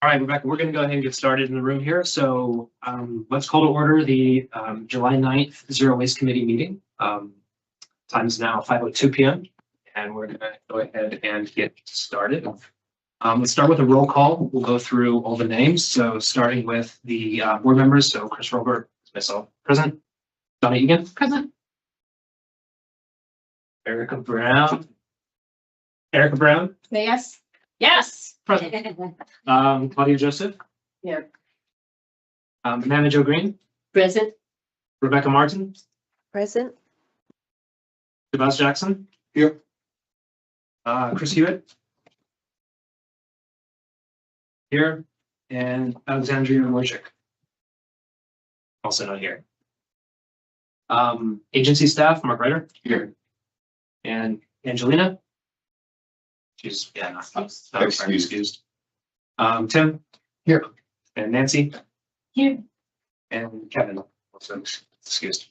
All right, Rebecca, we're going to go ahead and get started in the room here. So let's call to order the July 9th Zero Waste Committee meeting. Time is now 5:02 p.m. and we're going to go ahead and get started. Let's start with a roll call. We'll go through all the names. So starting with the board members. So Chris Robert, myself, present. Donna Egan, present. Erica Brown. Yes. Yes. Present. Claudia Joseph. Here. Amanda Jo Green. Present. Rebecca Martin. Present. Shabazz Jackson. Here. Chris Hewitt. Here. And Alexandria Wojcik. Also not here. Agency staff, Mark Ryder. Here. And Angelina. She's, yeah, not excused. Tim. Here. And Nancy. Here. And Kevin, also excused.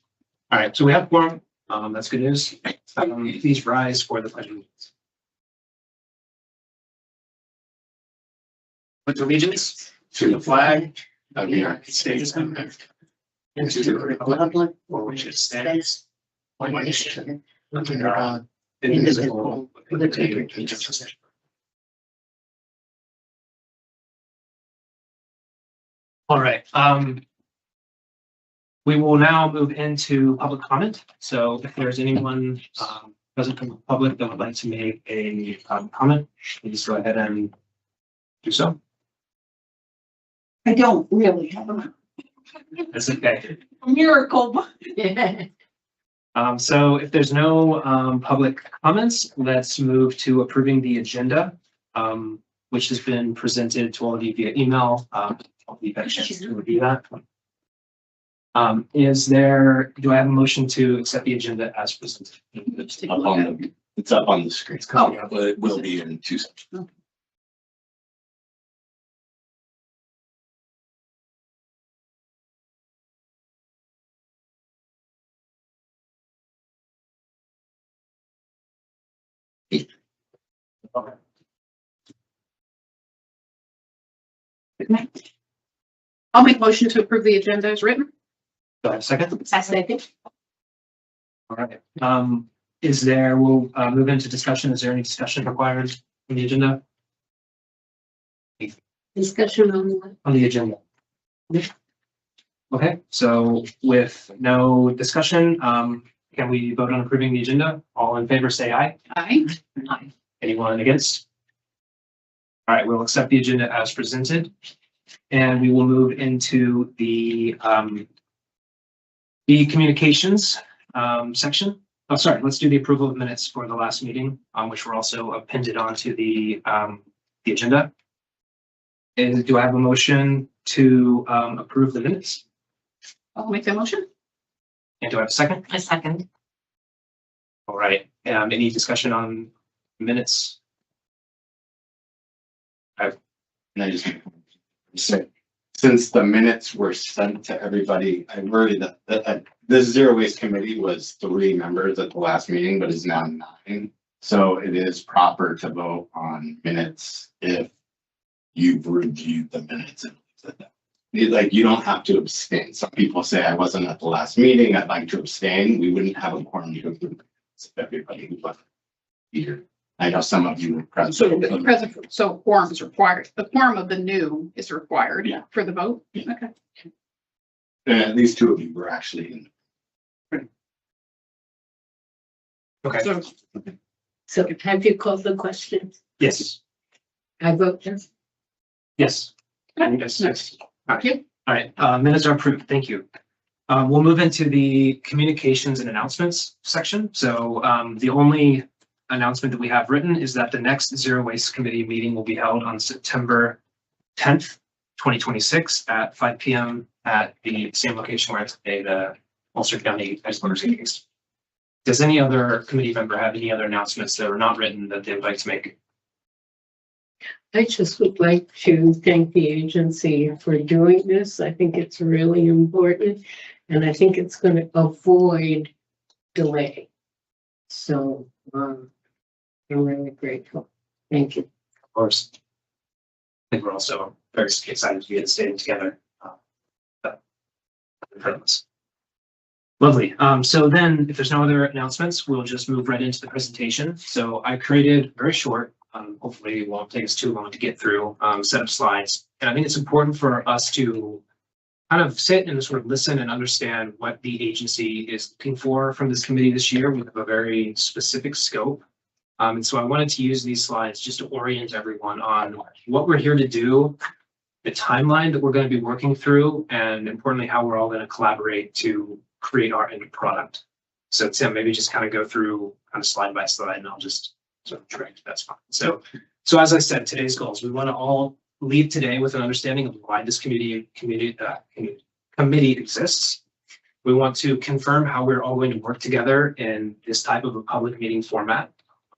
All right, so we have quorum. That's good news. Please rise for the pledge of allegiance. Pledge of allegiance To the flag of the United States of America, and to the republic for which it stands, one nation, under God, indivisible, with liberty and justice. All right. We will now move into public comment. So if there's anyone present from the public that would like to make a comment, please go ahead and do so. I don't really have a That's okay. miracle. So if there's no public comments, let's move to approving the agenda, which has been presented to all of you via email. I'll be back to review that. Do I have a motion to accept the agenda as presented? It's up on the screen. Oh. But it will be in 2 seconds. Okay. I'll make motion to approve the agenda as written. Do I have a second? Second. All right. We'll move into discussion. Is there any discussion required on the agenda? Discussion on what? On the agenda. Okay, so with no discussion, can we vote on approving the agenda? All in favor, say aye. Aye. Anyone against? All right, we'll accept the agenda as presented. And we will move into the communications section. Oh, sorry, let's do the approval of minutes for the last meeting, which were also appended onto the agenda. And do I have a motion to approve the minutes? I'll make that motion. And do I have a second? A second. All right, any discussion on minutes? And I just say, since the minutes were sent to everybody, I worried that the Zero Waste Committee was 3 members at the last meeting, but is now 9. So it is proper to vote on minutes if you've reviewed the minutes. Like, you don't have to abstain. Some people say, I wasn't at the last meeting, I'd like to abstain. We wouldn't have a quorum to approve minutes if everybody who wasn't here. I know some of you were present. So quorum is required. The quorum of the new is required. Yeah. For the vote. Yeah. Okay. And at least 2 of you were actually in. Okay, So have you called the question? yes, I vote yes. yes. Yes. Thank you. All right, minutes are approved. Thank you. We'll move into the communications and announcements section. So the only announcement that we have written is that the next Zero Waste Committee meeting will be held on September 10th, 2026 at 5 p.m. at the same location where it's today, the Ulster County Headquarters meetings. Does any other committee member have any other announcements that are not written that they would like to make? I just would like to thank the agency for doing this. I think it's really important and I think it's going to avoid delay. So I'm really grateful. Thank you. Of course. I think we're also very excited to be staying together. Lovely. So then if there's no other announcements, we'll just move right into the presentation. So I created very short, hopefully it won't take us too long to get through, set of slides. And I think it's important for us to kind of sit and sort of listen and understand what the agency is looking for from this committee this year. We have a very specific scope. And so I wanted to use these slides just to orient everyone on what we're here to do, the timeline that we're going to be working through, and importantly, how we're all going to collaborate to create our end product. So Tim, maybe just kind of go through kind of slide by slide, and I'll just sort of direct. That's fine. So as I said, today's goals, we want to all leave today with an understanding of why this committee exists. We want to confirm how we're all going to work together in this type of a public meeting format.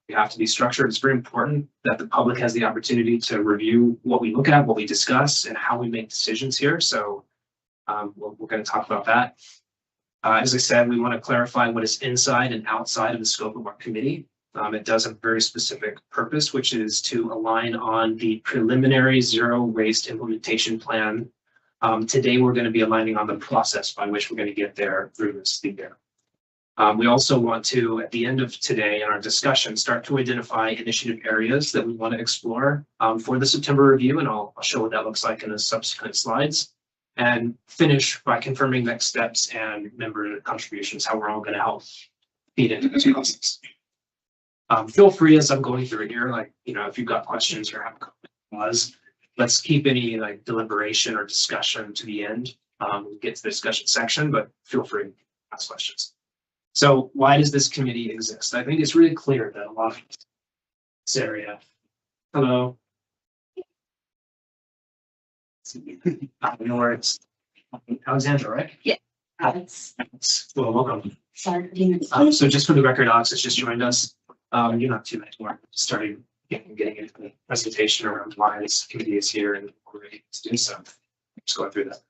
We have to be structured. It's very important that the public has the opportunity to review what we look at, what we discuss, and how we make decisions here. So we're going to talk about that. As I said, we want to clarify what is inside and outside of the scope of our committee. It does have a very specific purpose, which is to align on the preliminary zero waste implementation plan. Today, we're going to be aligning on the process by which we're going to get there through this year. We also want to, at the end of today in our discussion, start to identify initiative areas that we want to explore for the September review, and I'll show what that looks like in the subsequent slides, and finish by confirming next steps and member contributions, how we're all going to help feed into this process. Feel free as I'm going through here, like, if you've got questions or have comments, let's keep any like deliberation or discussion to the end. We'll get to the discussion section, but feel free to ask questions. So why does this committee exist? I think it's really clear that a lot of this area. Hello. No worries. Alexandra, right? Yeah. Well, welcome. Sorry. So just for the record, Alex has just joined us. You're not too late. We're starting getting into the presentation around why this committee is here and we're ready to do so. Just going through that.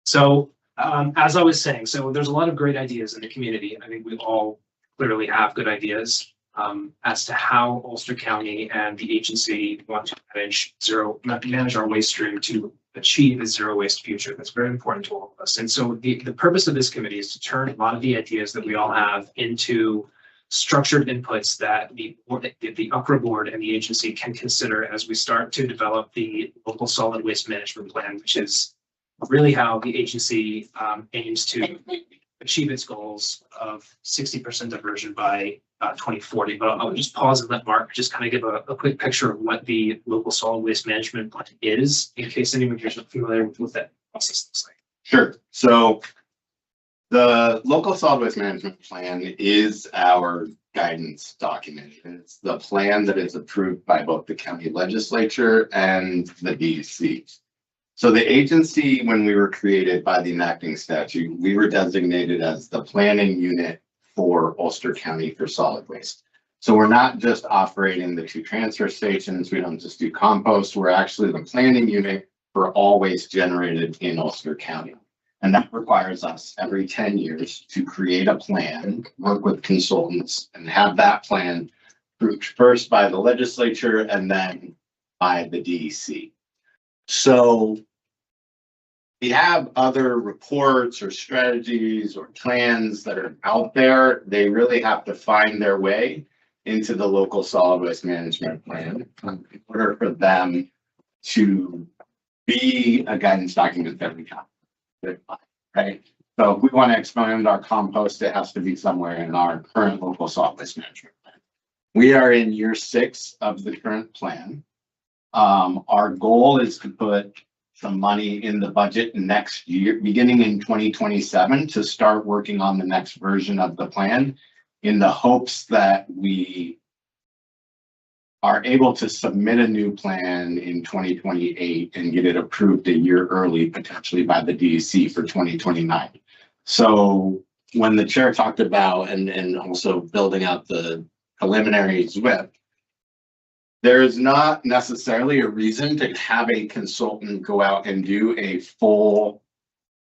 So as I was saying, so there's a lot of great ideas in the community. I think we all clearly have good ideas as to how Ulster County and the agency want to manage our waste stream to achieve a zero waste future. That's very important to all of us. And so the purpose of this committee is to turn a lot of the ideas that we all have into structured inputs that the UCRRA board and the agency can consider as we start to develop the local solid waste management plan, which is really how the agency aims to achieve its goals of 60% diversion by 2040. But I'll just pause and let Mark just kind of give a quick picture of what the local solid waste management plan is, in case anyone here's not familiar with what that process looks like. Sure. So the local solid waste management plan is our guidance document. It's the plan that is approved by both the county legislature and the DEC. So the agency, when we were created by the enacting statute, we were designated as the planning unit for Ulster County for solid waste. So we're not just operating the two transfer stations. We don't just do compost. We're actually the planning unit for all waste generated in Ulster County. And that requires us every 10 years to create a plan, work with consultants, and have that plan approved first by the legislature and then by the DEC. So we have other reports or strategies or plans that are out there. They really have to find their way into the local solid waste management plan in order for them to be a guidance document that we can. Right. So if we want to expand our compost, it has to be somewhere in our current local solid waste management plan. We are in year 6 of the current plan. Our goal is to put some money in the budget next year, beginning in 2027, to start working on the next version of the plan in the hopes that we are able to submit a new plan in 2028 and get it approved a year early, potentially by the DEC for 2029. So when the chair talked about and also building out the preliminary ZWIP, there is not necessarily a reason to have a consultant go out and do a full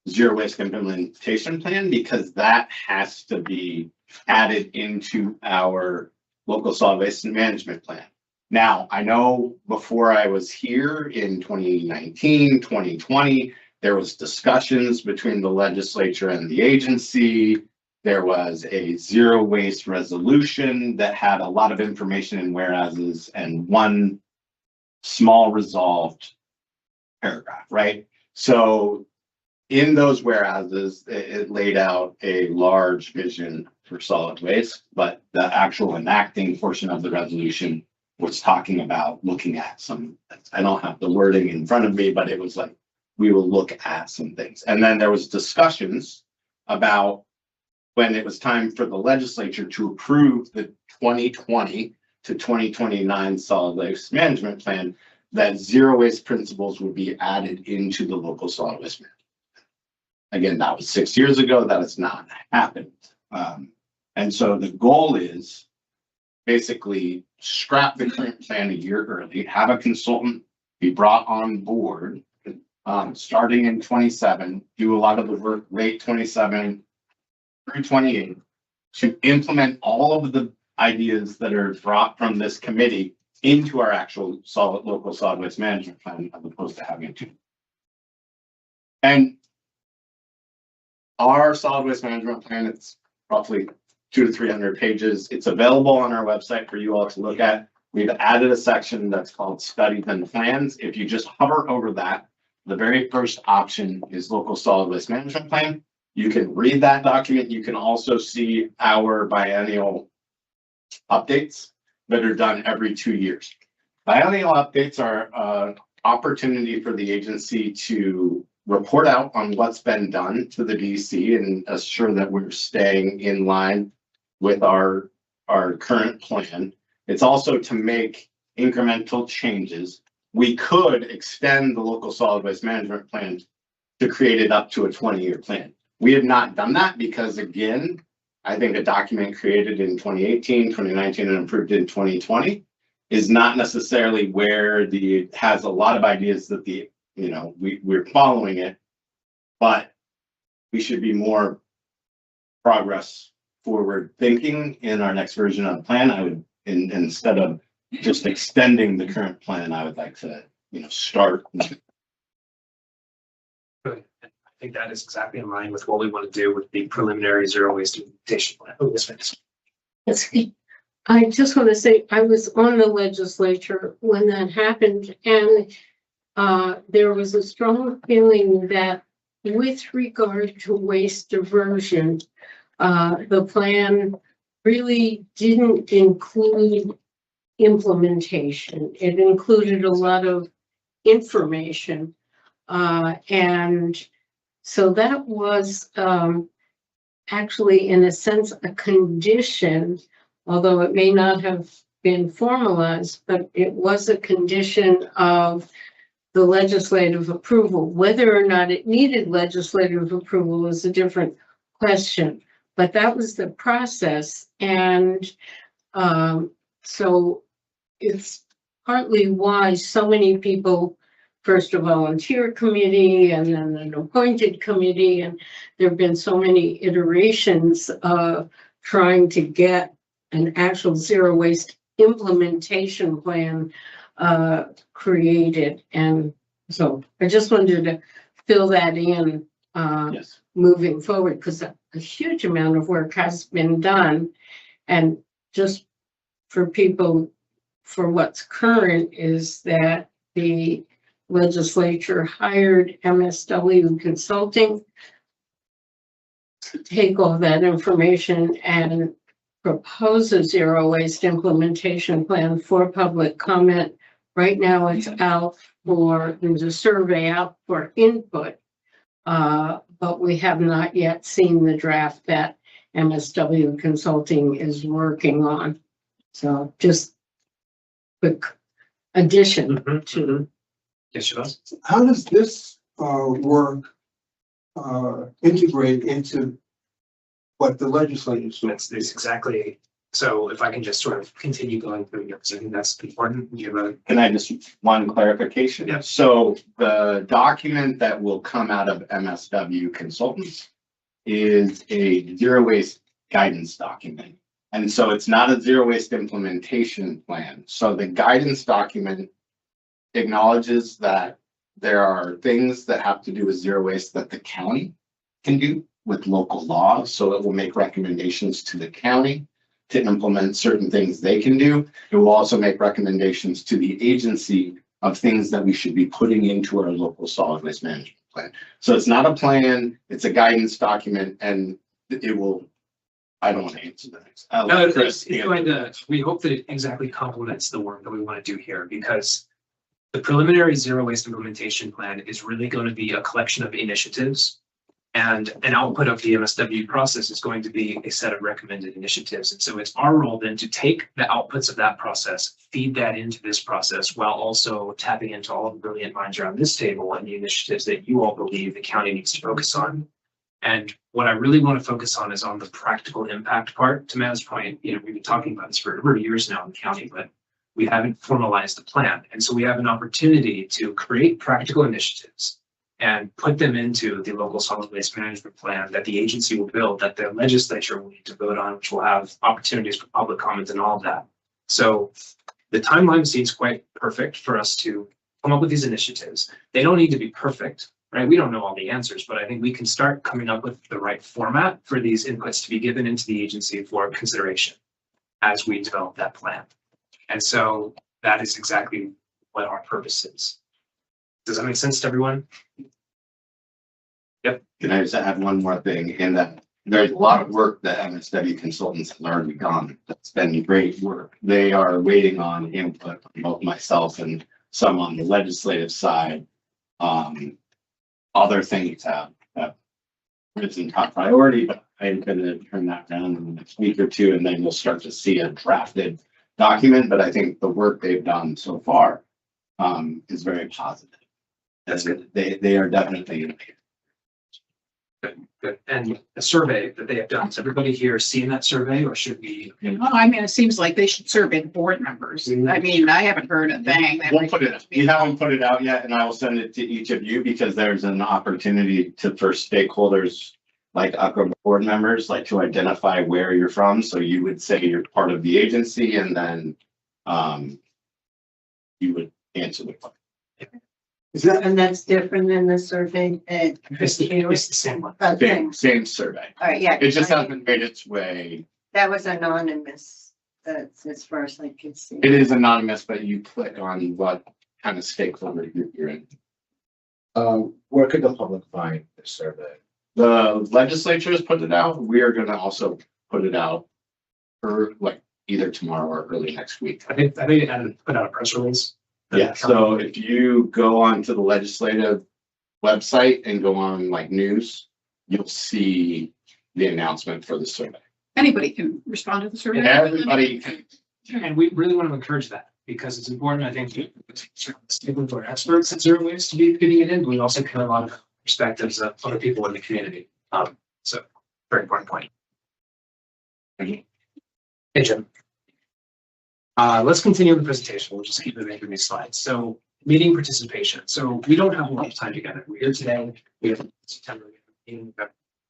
zero waste implementation plan, because that has to be added into our local solid waste management plan. Now, I know before I was here in 2019, 2020, there was discussions between the legislature and the agency. There was a zero waste resolution that had a lot of information in whereases and one small resolved paragraph, right? So in those whereases, it laid out a large vision for solid waste, but the actual enacting portion of the resolution was talking about looking at some, I don't have the wording in front of me, but it was like, we will look at some things. And then there was discussions about when it was time for the legislature to approve the 2020 to 2029 solid waste management plan, that zero waste principles would be added into the local solid waste management. Again, that was 6 years ago. That has not happened. And so the goal is basically scrap the current plan a year early, have a consultant be brought on board starting in 27, do a lot of the work late 27 through 28 to implement all of the ideas that are brought from this committee into our actual local solid waste management plan, as opposed to having to. And our solid waste management plan, it's roughly 200 to 300 pages. It's available on our website for you all to look at. We've added a section that's called studies and plans. If you just hover over that, the very first option is local solid waste management plan. You can read that document. You can also see our biennial updates that are done every 2 years. Biennial updates are an opportunity for the agency to report out on what's been done to the DC and assure that we're staying in line with our current plan. It's also to make incremental changes. We could extend the local solid waste management plan to create it up to a 20-year plan. We have not done that because, again, I think a document created in 2018, 2019, and approved in 2020 is not necessarily where has a lot of ideas that we're following it, but we should be more progress forward thinking in our next version of the plan. I would, instead of just extending the current plan, I would like to, start. Good. I think that is exactly in line with what we want to do with the preliminary zero waste implementation plan. Oh, yes, ma'am. I just want to say, I was on the legislature when that happened, and there was a strong feeling that with regard to waste diversion, the plan really didn't include implementation. It included a lot of information. And so that was actually, in a sense, a condition, although it may not have been formalized, but it was a condition of the legislative approval. Whether or not it needed legislative approval is a different question, but that was the process. And so it's partly why so many people, first a volunteer committee and then an appointed committee, and there have been so many iterations of trying to get an actual zero waste implementation plan created. And so I just wanted to fill that in Yes. moving forward, because a huge amount of work has been done. And just for people, for what's current is that the legislature hired MSW Consulting to take all that information and propose a zero waste implementation plan for public comment. Right now it's out there's a survey out for input, but we have not yet seen the draft that MSW Consulting is working on. So just quick addition to. Yes, she does. How does this work integrate into what the legislature is doing? That's exactly. So if I can just sort of continue going through here, because I think that's important. You have a Can I just, one clarification? Yeah. So the document that will come out of MSW Consultants is a zero waste guidance document. And so it's not a zero waste implementation plan. So the guidance document acknowledges that there are things that have to do with zero waste that the county can do with local laws. So it will make recommendations to the county to implement certain things they can do. It will also make recommendations to the agency of things that we should be putting into our local solid waste management plan. So it's not a plan, it's a guidance document, and it will, I don't want to answer the next. No, it's going to, we hope that it exactly complements the work that we want to do here, because the preliminary zero waste implementation plan is really going to be a collection of initiatives. And an output of the MSW process is going to be a set of recommended initiatives. And so it's our role then to take the outputs of that process, feed that into this process, while also tapping into all of the brilliant minds around this table and the initiatives that you all believe the county needs to focus on. And what I really want to focus on is on the practical impact part. To Matt's point, we've been talking about this for a number of years now in the county, but we haven't formalized the plan. And so we have an opportunity to create practical initiatives and put them into the local solid waste management plan that the agency will build, that the legislature will need to vote on, which will have opportunities for public comment and all of that. So the timeline seems quite perfect for us to come up with these initiatives. They don't need to be perfect, right? We don't know all the answers, but I think we can start coming up with the right format for these inputs to be given into the agency for consideration as we develop that plan. And so that is exactly what our purpose is. Does that make sense to everyone? Yep. Can I just add one more thing in that there's a lot of work that MSW consultants have already done. That's been great work. They are waiting on input from both myself and some on the legislative side. Other things have risen top priority, but I'm going to turn that around in the next week or two, and then you'll start to see a drafted document. But I think the work they've done so far is very positive. That's good. They are definitely innovative. Good. And the survey that they have done, is everybody here seeing that survey, or should we? Well, I mean, it seems like they should survey the board members. I mean, I haven't heard a thing. We'll put it, we haven't put it out yet, and I will send it to each of you because there's an opportunity for stakeholders like UCRRA board members, like to identify where you're from. So you would say you're part of the agency, and then you would answer the question. And that's different than the survey. It's the same one. Okay, Same survey. all right, yeah. It just hasn't made its way. That was anonymous, that's as far as I can see. It is anonymous, but you click on what kind of stakeholder group you're in. Where could the public find the survey? The legislature has put it out. We are gonna also put it out for like either tomorrow or early next week. I think it had to put out a press release. Yeah, so if you go onto the legislative website and go on like news, you'll see the announcement for the survey. Anybody can respond to the survey. Everybody, And we really want to encourage that, because it's important, I think, to our experts at zero waste to be fitting it in, but we also get a lot of perspectives of other people in the community. So very important point. Hey, Jim. Let's continue the presentation. We'll just keep moving through these slides. So meeting participation. So we don't have a lot of time together. We're here today. We have September meeting.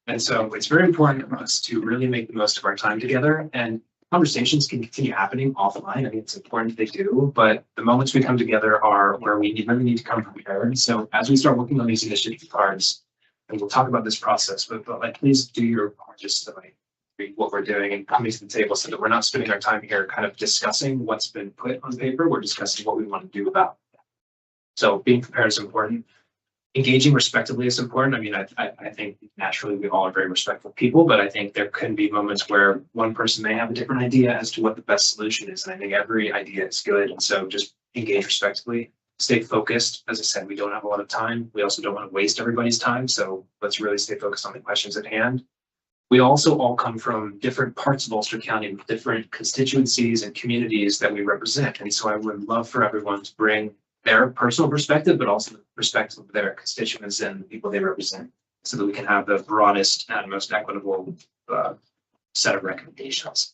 And so it's very important for us to really make the most of our time together, and conversations can continue happening offline. I think it's important they do, but the moments we come together are where we really need to come prepared. So as we start working on these initiative cards, and we'll talk about this process, but like, please do your part just to like read what we're doing and coming to the table so that we're not spending our time here kind of discussing what's been put on paper. We're discussing what we want to do about it. So being prepared is important. Engaging respectively is important. I mean, I think naturally we all are very respectful people, but I think there can be moments where one person may have a different idea as to what the best solution is. And I think every idea is good. And so just engage respectively, stay focused. As I said, we don't have a lot of time. We also don't want to waste everybody's time. So let's really stay focused on the questions at hand. We also all come from different parts of Ulster County, with different constituencies and communities that we represent. And so I would love for everyone to bring their personal perspective, but also the perspective of their constituents and the people they represent, so that we can have the broadest and most equitable set of recommendations.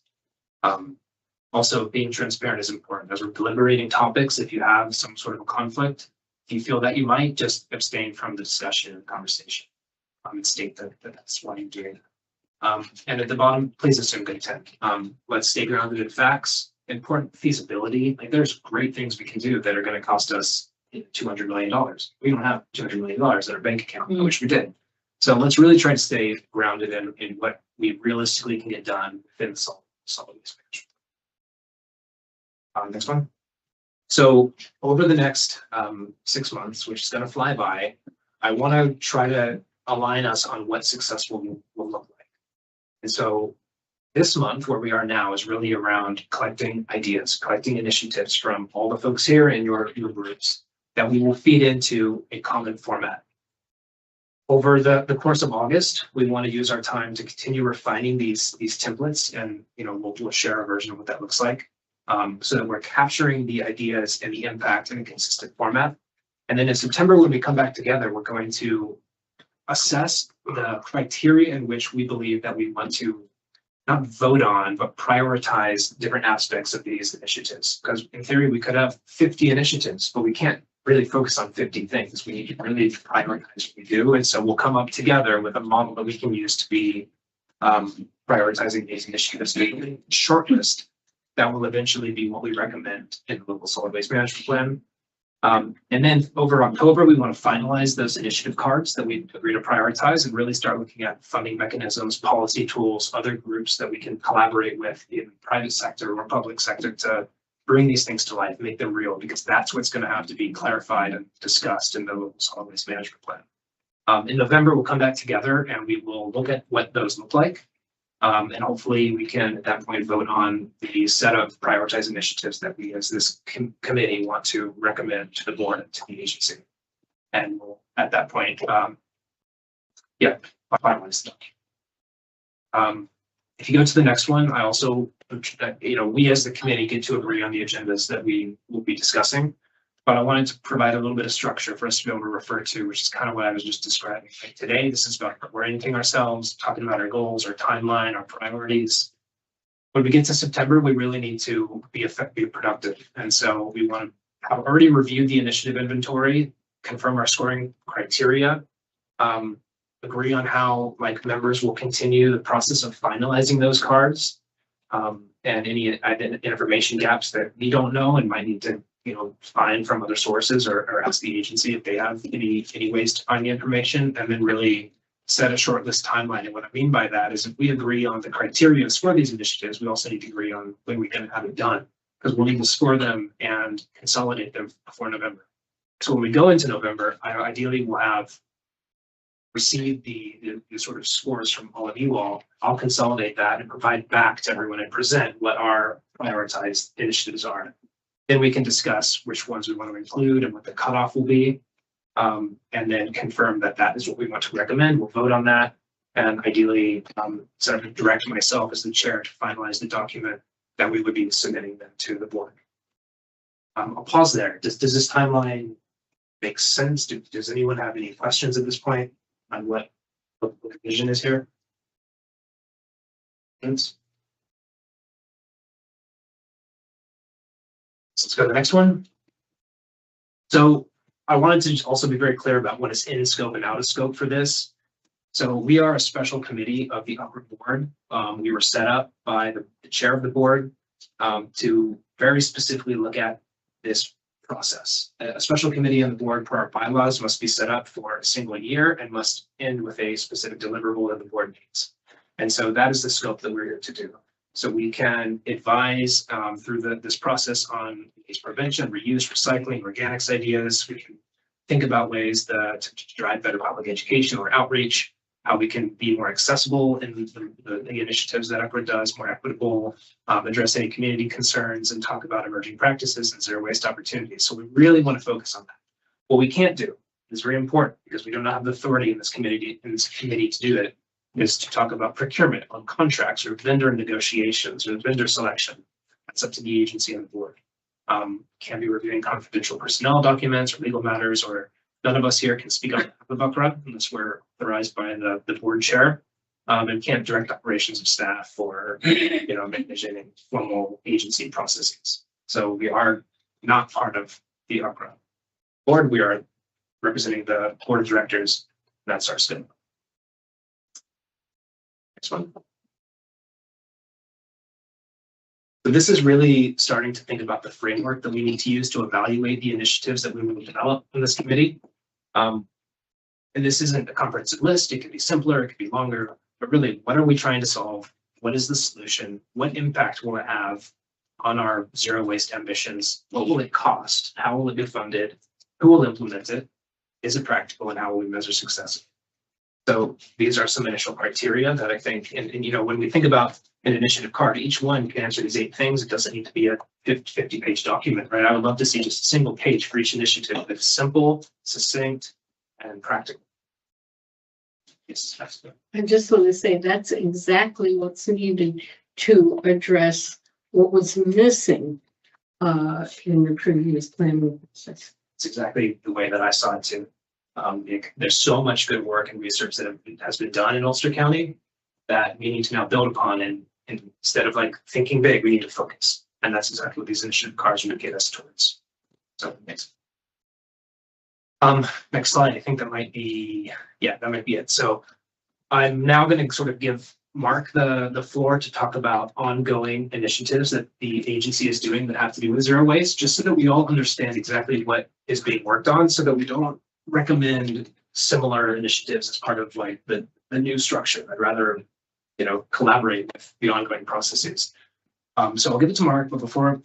Also, being transparent is important. As we're deliberating topics, if you have some sort of a conflict, if you feel that you might, just abstain from the discussion and conversation and state that that's why you're doing it. And at the bottom, please assume good intent. Let's stay grounded in facts, important feasibility. Like there's great things we can do that are going to cost us $200 million. We don't have $200 million in our bank account. I wish we did. So let's really try to stay grounded in what we realistically can get done within the solid waste management. Next one. So over the next 6 months, which is going to fly by, I want to try to align us on what successful will look like. And so this month, where we are now, is really around collecting ideas, collecting initiatives from all the folks here in your groups that we will feed into a common format. Over the course of August, we want to use our time to continue refining these templates, and we'll share a version of what that looks like, so that we're capturing the ideas and the impact in a consistent format. And then in September, when we come back together, we're going to assess the criteria in which we believe that we want to not vote on, but prioritize different aspects of these initiatives. Because in theory, we could have 50 initiatives, but we can't really focus on 50 things. We need to really prioritize what we do. And so we'll come up together with a model that we can use to be prioritizing these initiatives, making a short list that will eventually be what we recommend in the local solid waste management plan. And then over October, we want to finalize those initiative cards that we agree to prioritize and really start looking at funding mechanisms, policy tools, other groups that we can collaborate with in private sector or public sector to bring these things to life, make them real, because that's what's going to have to be clarified and discussed in the local solid waste management plan. In November, we'll come back together and we will look at what those look like. And hopefully we can at that point vote on the set of prioritized initiatives that we as this committee want to recommend to the board and to the agency. And we'll at that point, finalize stuff. If you go to the next one, I also, we as the committee get to agree on the agendas that we will be discussing. But I wanted to provide a little bit of structure for us to be able to refer to, which is kind of what I was just describing. Like today, this is about orienting ourselves, talking about our goals, our timeline, our priorities. When we get to September, we really need to be effective, productive. And so we want to have already reviewed the initiative inventory, confirm our scoring criteria, agree on how members will continue the process of finalizing those cards, and any information gaps that we don't know and might need to find from other sources or ask the agency if they have any ways to find the information, and then really set a short list timeline. And what I mean by that is if we agree on the criteria for these initiatives, we also need to agree on when we can have it done, because we'll need to score them and consolidate them before November. So when we go into November, ideally we'll have received the sort of scores from all of you all. I'll consolidate that and provide back to everyone and present what our prioritized initiatives are. Then we can discuss which ones we want to include and what the cutoff will be, and then confirm that that is what we want to recommend. We'll vote on that, and ideally sort of direct myself as the chair to finalize the document that we would be submitting them to the board. I'll pause there. Does this timeline make sense? Does anyone have any questions at this point on what the vision is here? Thanks. Let's go to the next one. So I wanted to also be very clear about what is in scope and out of scope for this. So we are a special committee of the UCRRA board. We were set up by the chair of the board to very specifically look at this process. A special committee on the board per our bylaws must be set up for a single year and must end with a specific deliverable that the board needs. And so that is the scope that we're here to do. So we can advise through this process on waste prevention, reuse, recycling, organics ideas. We can think about ways to drive better public education or outreach, how we can be more accessible in the initiatives that UCRRA does, more equitable, address any community concerns, and talk about emerging practices and zero waste opportunities. So we really want to focus on that. What we can't do is very important because we do not have the authority in this committee to do it, is to talk about procurement on contracts or vendor negotiations or vendor selection. That's up to the agency and the board. Can be reviewing confidential personnel documents or legal matters, or none of us here can speak on behalf of UCRRA unless we're authorized by the board chair, and can't direct operations of staff or managing formal agency processes. So we are not part of the UCRRA board. We are representing the board of directors. That's our scope. Next one. So this is really starting to think about the framework that we need to use to evaluate the initiatives that we will develop in this committee. And this isn't a comprehensive list. It could be simpler, it could be longer, but really, what are we trying to solve? What is the solution? What impact will it have on our zero waste ambitions? What will it cost? How will it be funded? Who will implement it? Is it practical, and how will we measure success? So these are some initial criteria that I think, and you know, when we think about an initiative card, each one can answer these 8 things. It doesn't need to be a 50-page document, right? I would love to see just a single page for each initiative that's simple, succinct, and practical. Yes, that's good. I just want to say that's exactly what's needed to address what was missing in the previous planning process. It's exactly the way that I saw it too. There's so much good work and research that has been done in Ulster County that we need to now build upon, and instead of like thinking big, we need to focus. And that's exactly what these initiative cards would get us towards. So next. Next slide. I think that might be, yeah, that might be it. So I'm now going to sort of give Mark the floor to talk about ongoing initiatives that the agency is doing that have to do with zero waste, just so that we all understand exactly what is being worked on, so that we don't recommend similar initiatives as part of like the new structure. I'd rather, you know, collaborate with the ongoing processes. So I'll give it to Mark, but before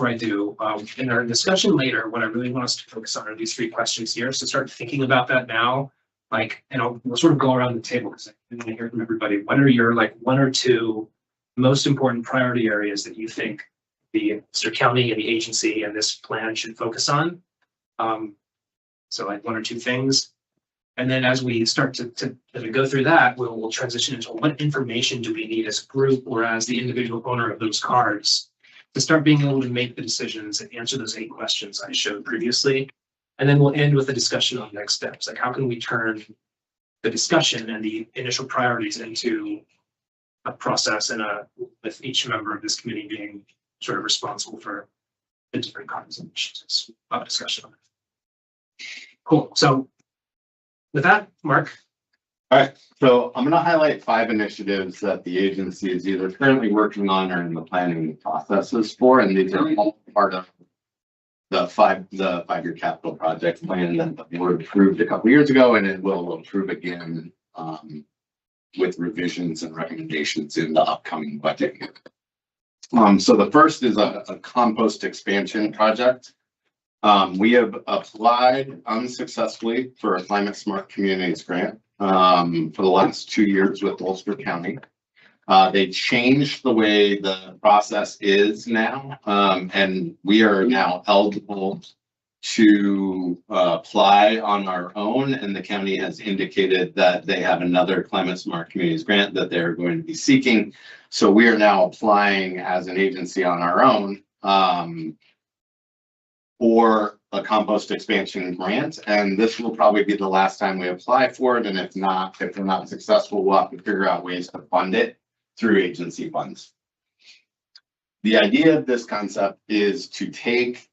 I do, in our discussion later, what I really want us to focus on are these 3 questions here. So start thinking about that now, like, and we'll sort of go around the table because I want to hear from everybody. What are your like 1 or 2 most important priority areas that you think the Ulster County and the agency and this plan should focus on? So like 1 or 2 things. And then as we start to as we go through that, we'll transition into what information do we need as a group or as the individual owner of those cards to start being able to make the decisions and answer those 8 questions I showed previously. And then we'll end with a discussion on next steps. Like how can we turn the discussion and the initial priorities into a process and with each member of this committee being sort of responsible for the different kinds of initiatives. We'll have a discussion on it. Cool. So with that, Mark. All right, so I'm going to highlight 5 initiatives that the agency is either currently working on or in the planning processes for, and these are all part of the 5-year capital project plan that the board approved a couple years ago, and it will approve again with revisions and recommendations in the upcoming budget. So the first is a compost expansion project. We have applied unsuccessfully for a Climate Smart Communities grant for the last 2 years with Ulster County. They changed the way the process is now, and we are now eligible to apply on our own, and the county has indicated that they have another Climate Smart Communities grant that they're going to be seeking. So we are now applying as an agency on our own for a compost expansion grant, and this will probably be the last time we apply for it. And if we're not successful, we'll have to figure out ways to fund it through agency funds. The idea of this concept is to take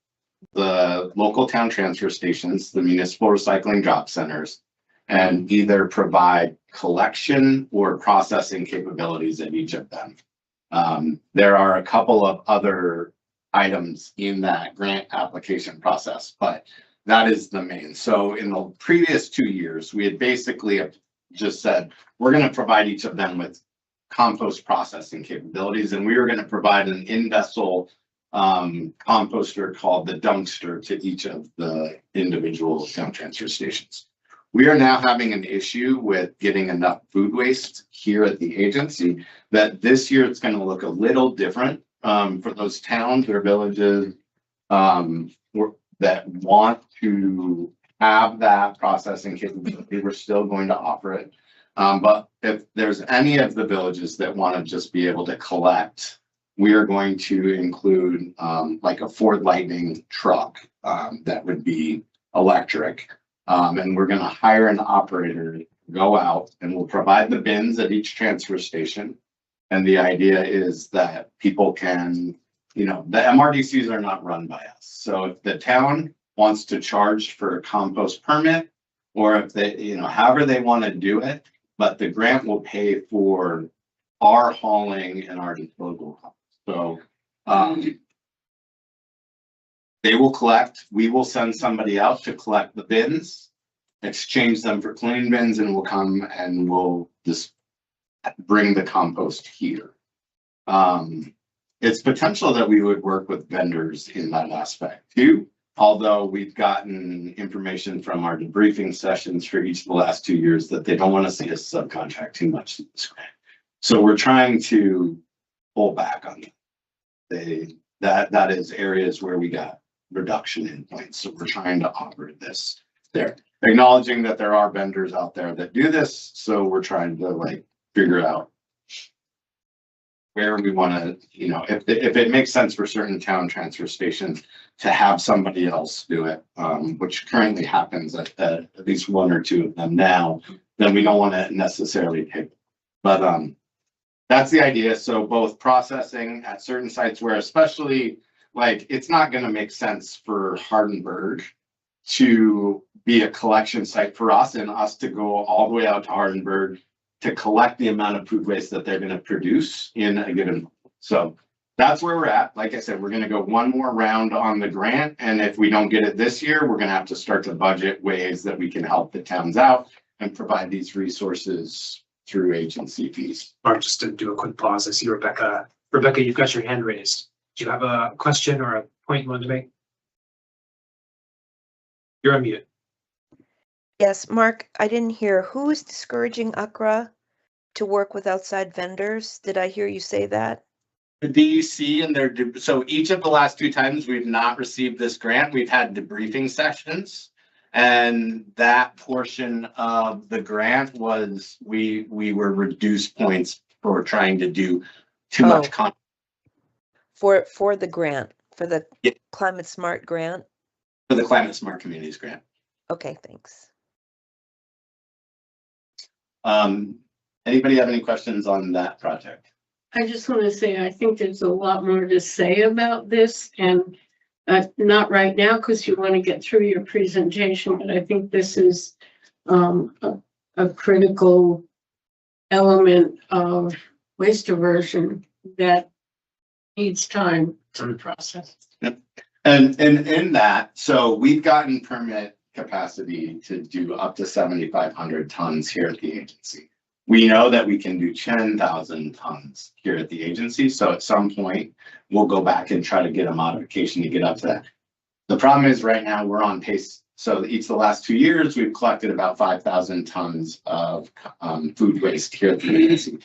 the local town transfer stations, the municipal recycling drop centers, and either provide collection or processing capabilities at each of them. There are a couple of other items in that grant application process, but that is the main. So in the previous 2 years, we had basically just said, we're going to provide each of them with compost processing capabilities, and we were going to provide an in-vessel composter called the dumpster to each of the individual town transfer stations. We are now having an issue with getting enough food waste here at the agency that this year it's going to look a little different for those towns or villages that want to have that processing capability. We're still going to offer it. But if there's any of the villages that want to just be able to collect, we are going to include like a Ford Lightning truck that would be electric. And we're going to hire an operator to go out, and we'll provide the bins at each transfer station. And the idea is that people can, the MRDCs are not run by us. So if the town wants to charge for a compost permit, or if they, however they want to do it, but the grant will pay for our hauling and our disposal costs. So, they will collect, we will send somebody out to collect the bins, exchange them for clean bins, and we'll come and we'll just bring the compost here. It's potential that we would work with vendors in that aspect too. Although we've gotten information from our debriefing sessions for each of the last 2 years that they don't want to see us subcontract too much to this grant. So we're trying to pull back on that. That is areas where we got reduction in points. So we're trying to offer this there, acknowledging that there are vendors out there that do this. So we're trying to like figure out where we want to, you know, if it makes sense for certain town transfer stations to have somebody else do it, which currently happens at least 1 or 2 of them now, then we don't want to necessarily pick. But that's the idea. So both processing at certain sites where especially like it's not going to make sense for Hardenberg to be a collection site for us and us to go all the way out to Hardenberg to collect the amount of food waste that they're going to produce in a given. So that's where we're at. Like I said, we're going to go one more round on the grant. And if we don't get it this year, we're going to have to start to budget ways that we can help the towns out and provide these resources through agency fees. Mark, just to do a quick pause, I see Rebecca. Rebecca, you've got your hand raised. Do you have a question or a point you wanted to make? You're on mute. Yes, Mark, I didn't hear. Who is discouraging UCRRA to work with outside vendors? Did I hear you say that? The DEC and their, so each of the last 2 times we've not received this grant, we've had debriefing sessions. And that portion of the grant was, we were reduced points for trying to do too much content. For the grant, for the Yeah. Climate Smart grant? For the Climate Smart Communities grant. Okay, thanks. Anybody have any questions on that project? I just want to say, I think there's a lot more to say about this, and not right now because you want to get through your presentation, but I think this is a critical element of waste diversion that needs time to process. And in that, so we've gotten permit capacity to do up to 7,500 tons here at the agency. We know that we can do 10,000 tons here at the agency. So at some point, we'll go back and try to get a modification to get up to that. The problem is right now we're on pace. So each of the last 2 years, we've collected about 5,000 tons of food waste here at the agency.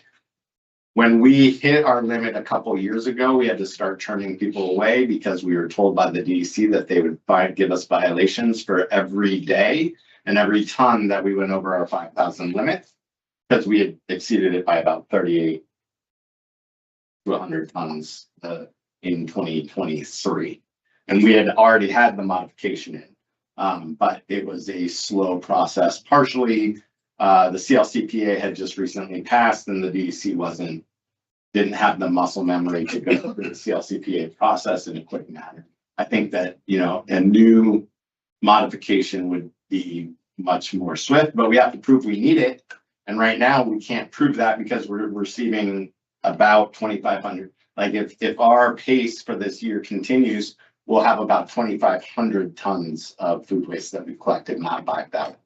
When we hit our limit a couple years ago, we had to start turning people away because we were told by the DEC that they would give us violations for every day and every ton that we went over our 5,000 limit, because we had exceeded it by about 38 to 100 tons in 2023. And we had already had the modification in, but it was a slow process. Partially, the CLCPA had just recently passed and the DEC didn't have the muscle memory to go through the CLCPA process in a quick manner. I think that, you know, a new modification would be much more swift, but we have to prove we need it. And right now we can't prove that because we're receiving about 2,500. Like if our pace for this year continues, we'll have about 2,500 tons of food waste that we've collected, not 5,000.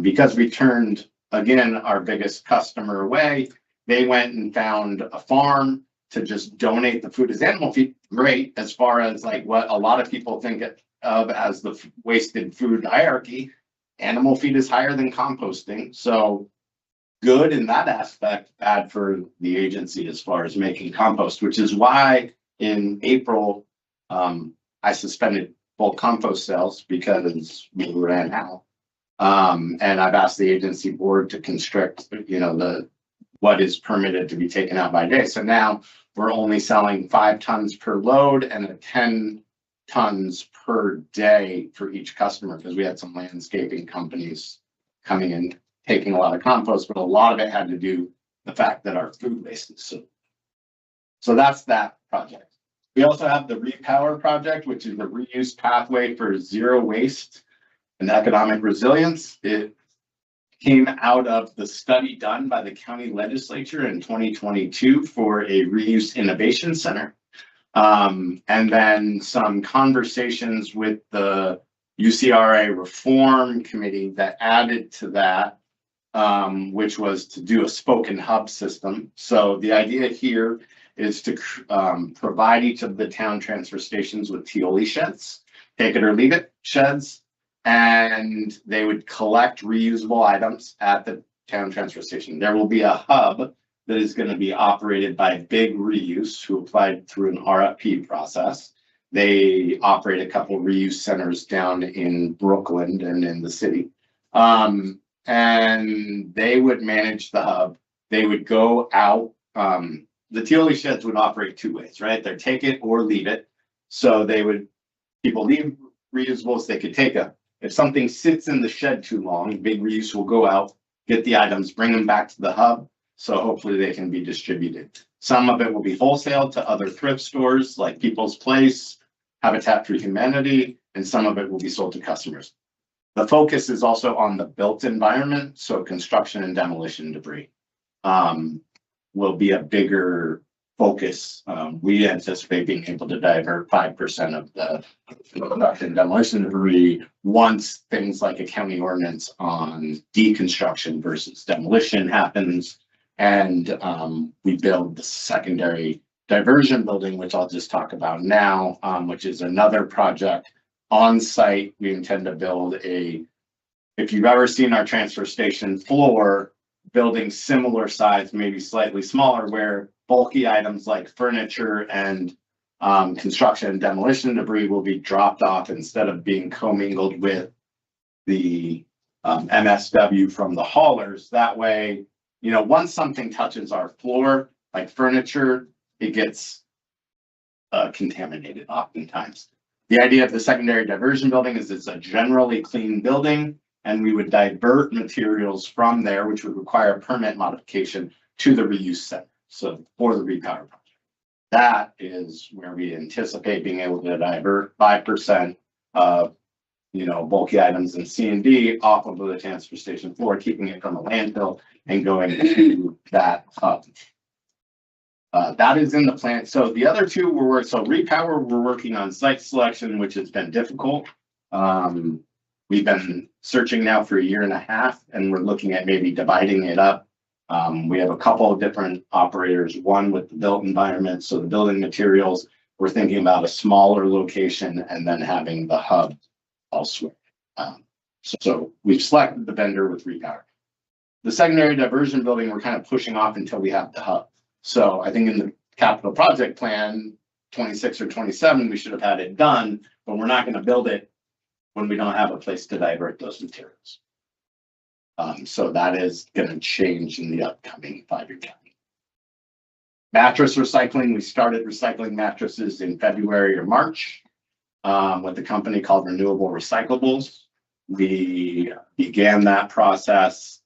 Because we turned, again, our biggest customer away. They went and found a farm to just donate the food as animal feed. Great, as far as like what a lot of people think of as the wasted food hierarchy. Animal feed is higher than composting. So good in that aspect, bad for the agency as far as making compost, which is why in April, I suspended bulk compost sales because we ran out. And I've asked the agency board to constrict, you know, what is permitted to be taken out by day. So now we're only selling 5 tons per load and 10 tons per day for each customer, because we had some landscaping companies coming in, taking a lot of compost, but a lot of it had to do the fact that our food waste is so that's that project. We also have the Repower project, which is the reuse pathway for zero waste and economic resilience. came out of the study done by the county legislature in 2022 for a reuse innovation center. And then some conversations with the UCRRA reform committee that added to that, which was to do a spoken hub system. So the idea here is to provide each of the town transfer stations with Tioli sheds, take it or leave it sheds, and they would collect reusable items at the town transfer station. There will be a hub that is going to be operated by Big Reuse, who applied through an RFP process. They operate a couple of reuse centers down in Brooklyn and in the city. And they would manage the hub. They would go out. The Tioli sheds would operate two ways, right? They're take it or leave it. So people leave reusables, they could take them. If something sits in the shed too long, Big Reuse will go out, get the items, bring them back to the hub. So hopefully they can be distributed. Some of it will be wholesale to other thrift stores like People's Place, Habitat for Humanity, and some of it will be sold to customers. The focus is also on the built environment, so construction and demolition debris will be a bigger focus. We anticipate being able to divert 5% of the construction and demolition debris once things like a county ordinance on deconstruction versus demolition happens. And we build the secondary diversion building, which I'll just talk about now, which is another project on site. We intend to build if you've ever seen our transfer station floor, building similar size, maybe slightly smaller, where bulky items like furniture and construction and demolition debris will be dropped off instead of being commingled with the MSW from the haulers. That way, once something touches our floor, like furniture, it gets contaminated oftentimes. The idea of the secondary diversion building is it's a generally clean building, and we would divert materials from there, which would require a permit modification to the reuse center. So for the repower project, that is where we anticipate being able to divert 5% of bulky items in C&D off of the transfer station floor, keeping it from a landfill and going to that hub. That is in the plan. So the other two repower, we're working on site selection, which has been difficult. We've been searching now for 1.5 years, and we're looking at maybe dividing it up. We have a couple of different operators, one with the built environment. So the building materials, we're thinking about a smaller location and then having the hub elsewhere. So we've selected the vendor with repower. The secondary diversion building, we're kind of pushing off until we have the hub. So I think in the capital project plan, 26 or 27, we should have had it done, but we're not going to build it when we don't have a place to divert those materials. So that is going to change in the upcoming 5-year plan. Mattress recycling, we started recycling mattresses in February or March with a company called Renewable Recyclables. We began that process.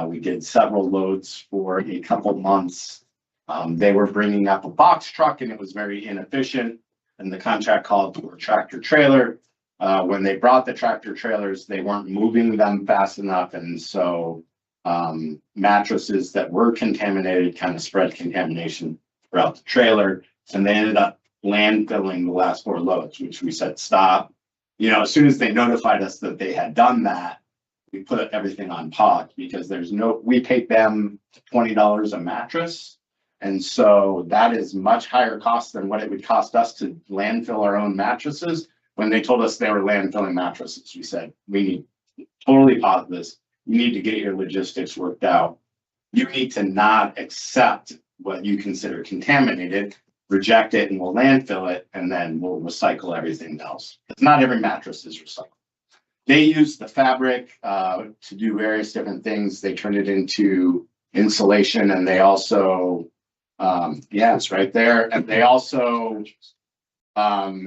We did several loads for a couple months. They were bringing up a box truck and it was very inefficient, and the contract called for a tractor trailer. When they brought the tractor trailers, they weren't moving them fast enough, and so mattresses that were contaminated kind of spread contamination throughout the trailer, and they ended up landfilling the last 4 loads, which we said stop. As soon as they notified us that they had done that, we put everything on pause because we paid them $20 a mattress. And so that is much higher cost than what it would cost us to landfill our own mattresses. When they told us they were landfilling mattresses, we said, we need to totally pause this. You need to get your logistics worked out. You need to not accept what you consider contaminated, reject it, and we'll landfill it, and then we'll recycle everything else. Because not every mattress is recycled. They use the fabric to do various different things. They turn it into insulation, and they also, it's right there. And they also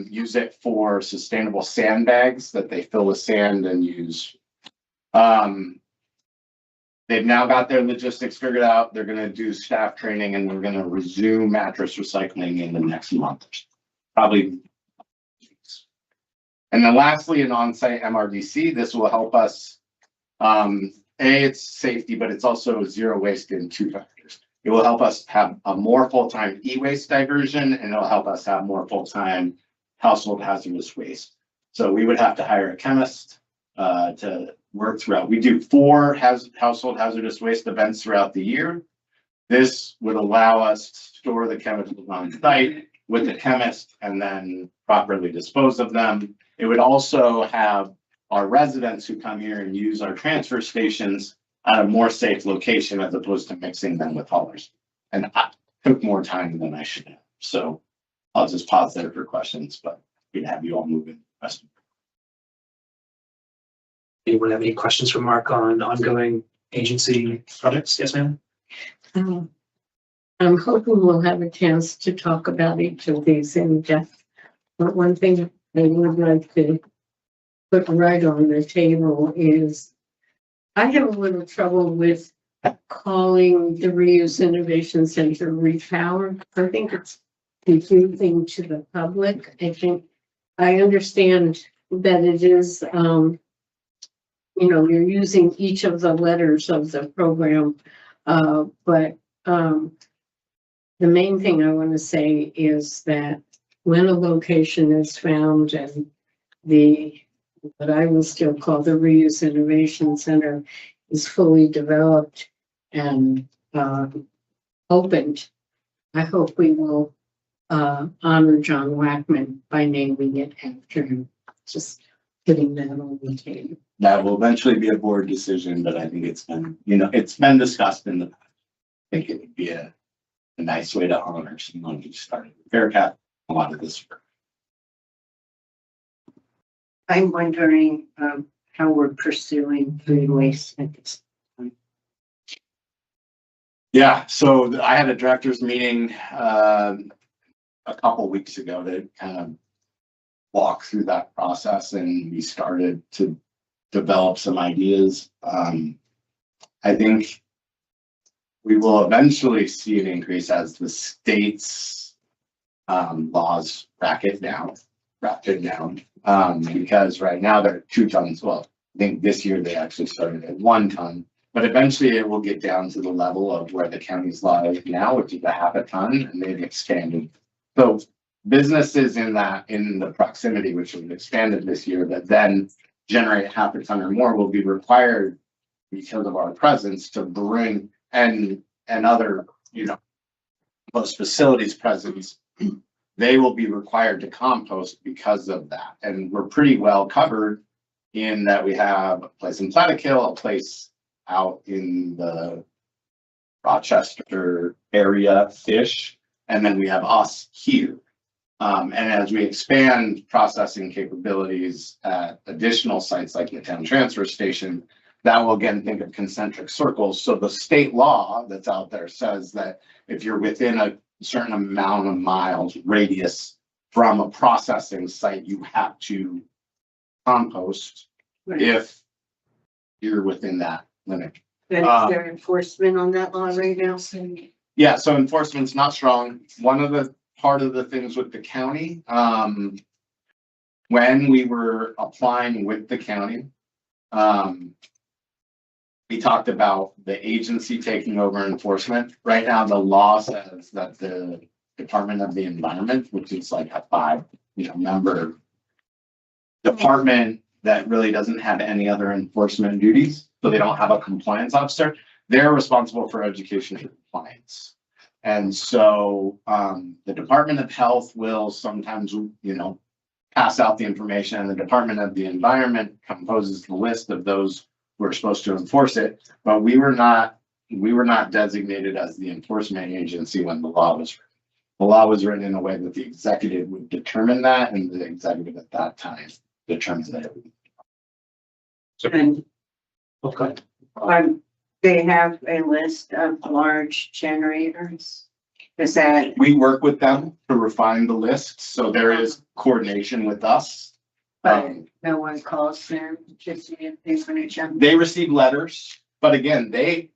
use it for sustainable sandbags that they fill with sand and use. They've now got their logistics figured out. They're going to do staff training, and we're going to resume mattress recycling in the next month, probably. And then lastly, an on-site MRDC. This will help us it's safety, but it's also zero waste in two factors. It will help us have a more full-time e-waste diversion, and it'll help us have more full-time household hazardous waste. So we would have to hire a chemist to work throughout. We do 4 household hazardous waste events throughout the year. This would allow us to store the chemicals on site with the chemist and then properly dispose of them. It would also have our residents who come here and use our transfer stations at a more safe location as opposed to mixing them with haulers. And I took more time than I should have. So I'll just pause there for questions, but we'd have you all move in. Anyone have any questions for Mark on ongoing agency projects? Yes, ma'am. I'm hoping we'll have a chance to talk about each of these in depth. But one thing I would like to put right on the table is I have a little trouble with calling the Reuse Innovation Center Repower. I think it's confusing to the public. I understand that it is, you know, you're using each of the letters of the program, but the main thing I want to say is that when a location is found and what I will still call the Reuse Innovation Center is fully developed and opened, I hope we will honor John Wackman by naming it after him. Just putting that on the table. That will eventually be a board decision, but I think it's been, it's been discussed in the past. I think it would be a nice way to honor someone who started Bearcat a lot of this work. I'm wondering how we're pursuing food waste at this point. Yeah, so I had a director's meeting a couple weeks ago to kind of walk through that process, and we started to develop some ideas. I think we will eventually see an increase as the state's laws rack it down. Because right now they're 2 tons. Well, I think this year they actually started at 1 ton, but eventually it will get down to the level of where the county's law is now, which is 1/2 ton, and they've expanded. So businesses in the proximity, which was expanded this year, that then generate 1/2 ton or more will be required because of our presence to bring and other, those facilities presence, they will be required to compost because of that. And we're pretty well covered in that we have a place in Plattekill, a place out in the Rochester area-ish, and then we have us here. And as we expand processing capabilities at additional sites like the town transfer station, that will again think of concentric circles. So the state law that's out there says that if you're within a certain amount of miles radius from a processing site, you have to compost if you're within that limit. And is there enforcement on that law right now? Yeah, so enforcement's not strong. Part of the things with the county, when we were applying with the county, we talked about the agency taking over enforcement. Right now, the law says that the Department of the Environment, which is like a 5, member department that really doesn't have any other enforcement duties, so they don't have a compliance officer. They're responsible for education and compliance. And so the Department of Health will sometimes, pass out the information, and the Department of the Environment composes the list of those who are supposed to enforce it. But we were not designated as the enforcement agency when the law was written. The law was written in a way that the executive would determine that, and the executive at that time determines that. And Okay. they have a list of large generators. Is that, We work with them to refine the list, so there is coordination with us. but no one calls them to see if they want to jump? They receive letters, but again, they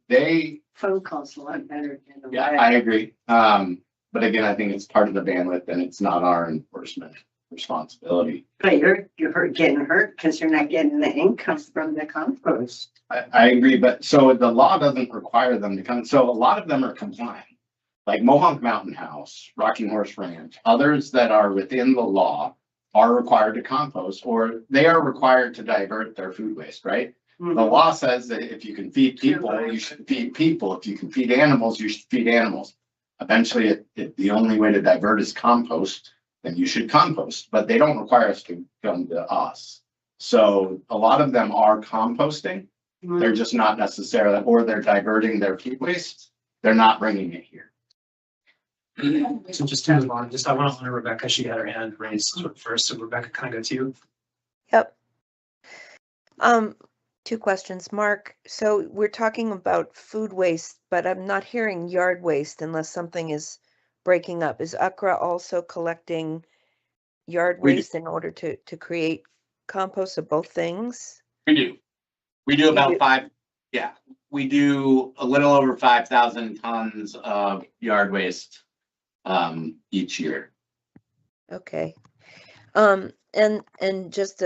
Phone calls a lot better than a yeah, letter. I agree. But again, I think it's part of the bandwidth and it's not our enforcement. responsibility. But you're getting hurt because you're not getting the income from the compost. I agree, but so the law doesn't require them to come, so a lot of them are compliant. Like Mohonk Mountain House, Rocking Horse Ranch, others that are within the law are required to compost, or they are required to divert their food waste, right? The law says that if you can feed people, you should feed people. If you can feed animals, you should feed animals. Eventually, if the only way to divert is compost, then you should compost, but they don't require us to come to us. So a lot of them are composting. They're just not necessarily, or they're diverting their food waste. They're not bringing it here. So just to move on, I want to honor Rebecca. She had her hand raised sort of first. So Rebecca, can I go to you? Yep. 2 questions. Mark, so we're talking about food waste, but I'm not hearing yard waste unless something is breaking up. Is UCRRA also collecting yard We do. waste in order to create compost of both things? We do. We do You about do? we do a little over 5,000 tons of yard waste each year. Okay. And just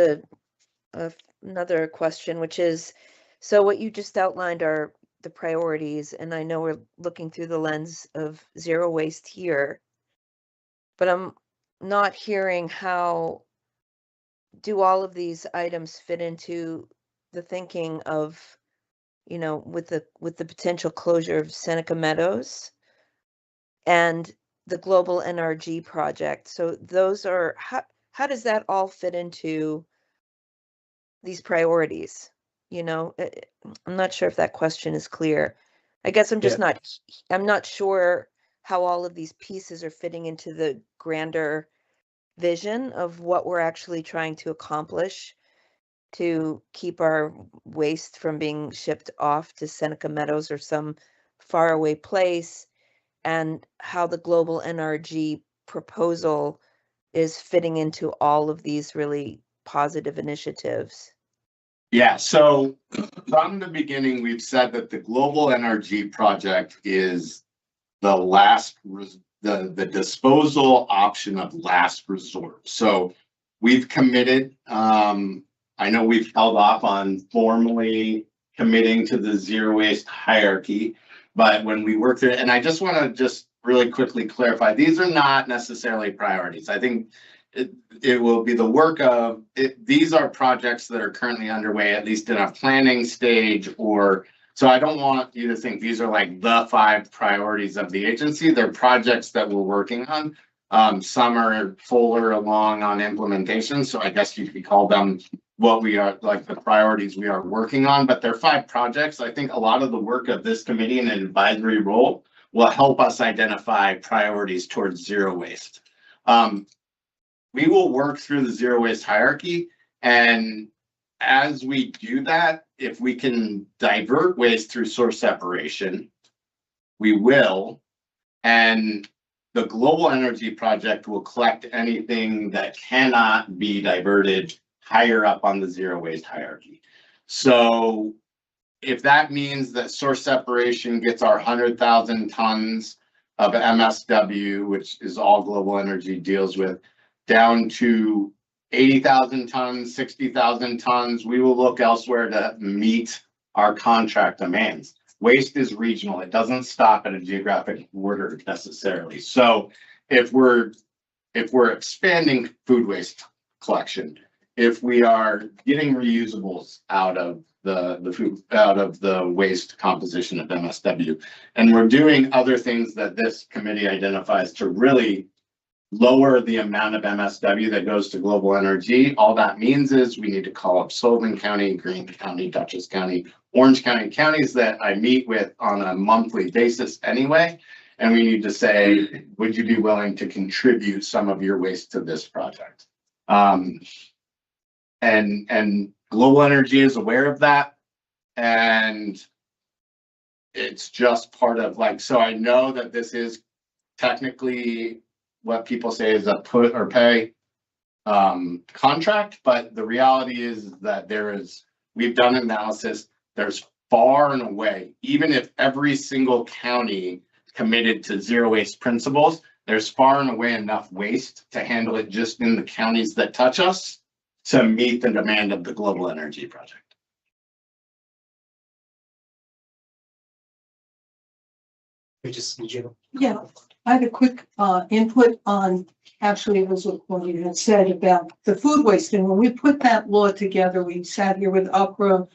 another question, which is, so what you just outlined are the priorities, and I know we're looking through the lens of zero waste here, but I'm not hearing how do all of these items fit into the thinking of, with the potential closure of Seneca Meadows and the global NRG project. So those are, how does that all fit into these priorities? I'm not sure if that question is clear. I guess I'm just I'm not sure how all of these pieces are fitting into the grander vision of what we're actually trying to accomplish to keep our waste from being shipped off to Seneca Meadows or some faraway place, and how the global NRG proposal is fitting into all of these really positive initiatives. Yeah, so from the beginning, we've said that the global NRG project is the the disposal option of last resort. So we've committed, I know we've held off on formally committing to the zero waste hierarchy, but when we work through it, and I just want to just really quickly clarify, these are not necessarily priorities. I think it will be the work of it. These are projects that are currently underway, at least in a planning stage, or so I don't want you to think these are like the 5 priorities of the agency. They're projects that we're working on. Some are fuller along on implementation. So I guess you could call them what we are, like the priorities we are working on, but they're 5 projects. I think a lot of the work of this committee in an advisory role will help us identify priorities towards zero waste. We will work through the zero waste hierarchy, and as we do that, if we can divert waste through source separation, we will. And the global energy project will collect anything that cannot be diverted higher up on the zero waste hierarchy. So if that means that source separation gets our 100,000 tons of MSW, which is all global energy deals with, down to 80,000 tons, 60,000 tons, we will look elsewhere to meet our contract demands. Waste is regional. It doesn't stop at a geographic border necessarily. So if we're expanding food waste collection, if we are getting reusables out of the waste composition of MSW, and we're doing other things that this committee identifies to really lower the amount of MSW that goes to global energy, all that means is we need to call up Sullivan County, Greene County, Dutchess County, Orange County, counties that I meet with on a monthly basis anyway. And we need to say, would you be willing to contribute some of your waste to this project? And global energy is aware of that. And it's just part of so I know that this is technically what people say is a put or pay contract, but the reality is that we've done analysis, there's far and away, even if every single county committed to zero waste principles, there's far and away enough waste to handle it just in the counties that touch us to meet the demand of the global energy project. Yeah, I had a quick input on, actually, it was what you had said about the food waste. And when we put that law together, we sat here with UCRRA.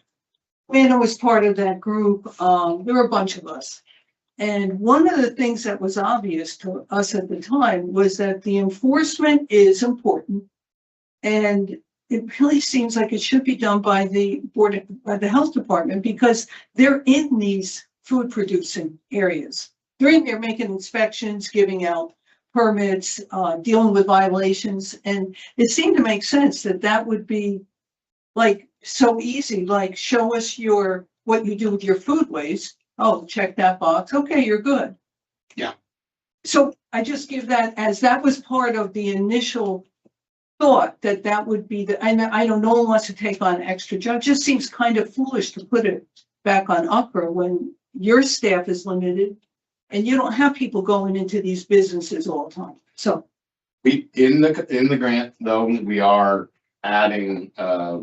Anna was part of that group. There were a bunch of us. And one of the things that was obvious to us at the time was that the enforcement is important. And it really seems like it should be done by the by the health department, because they're in these food producing areas. They're in there making inspections, giving out permits, dealing with violations. And it seemed to make sense that that would be like so easy, like show us what you do with your food waste. Oh, check that box. Okay, you're good. Yeah. So I just give that as that was part of the initial thought that would be and I know no one wants to take on extra job. It just seems kind of foolish to put it back on UCRRA when your staff is limited and you don't have people going into these businesses all the time. So We, in the grant though, we are adding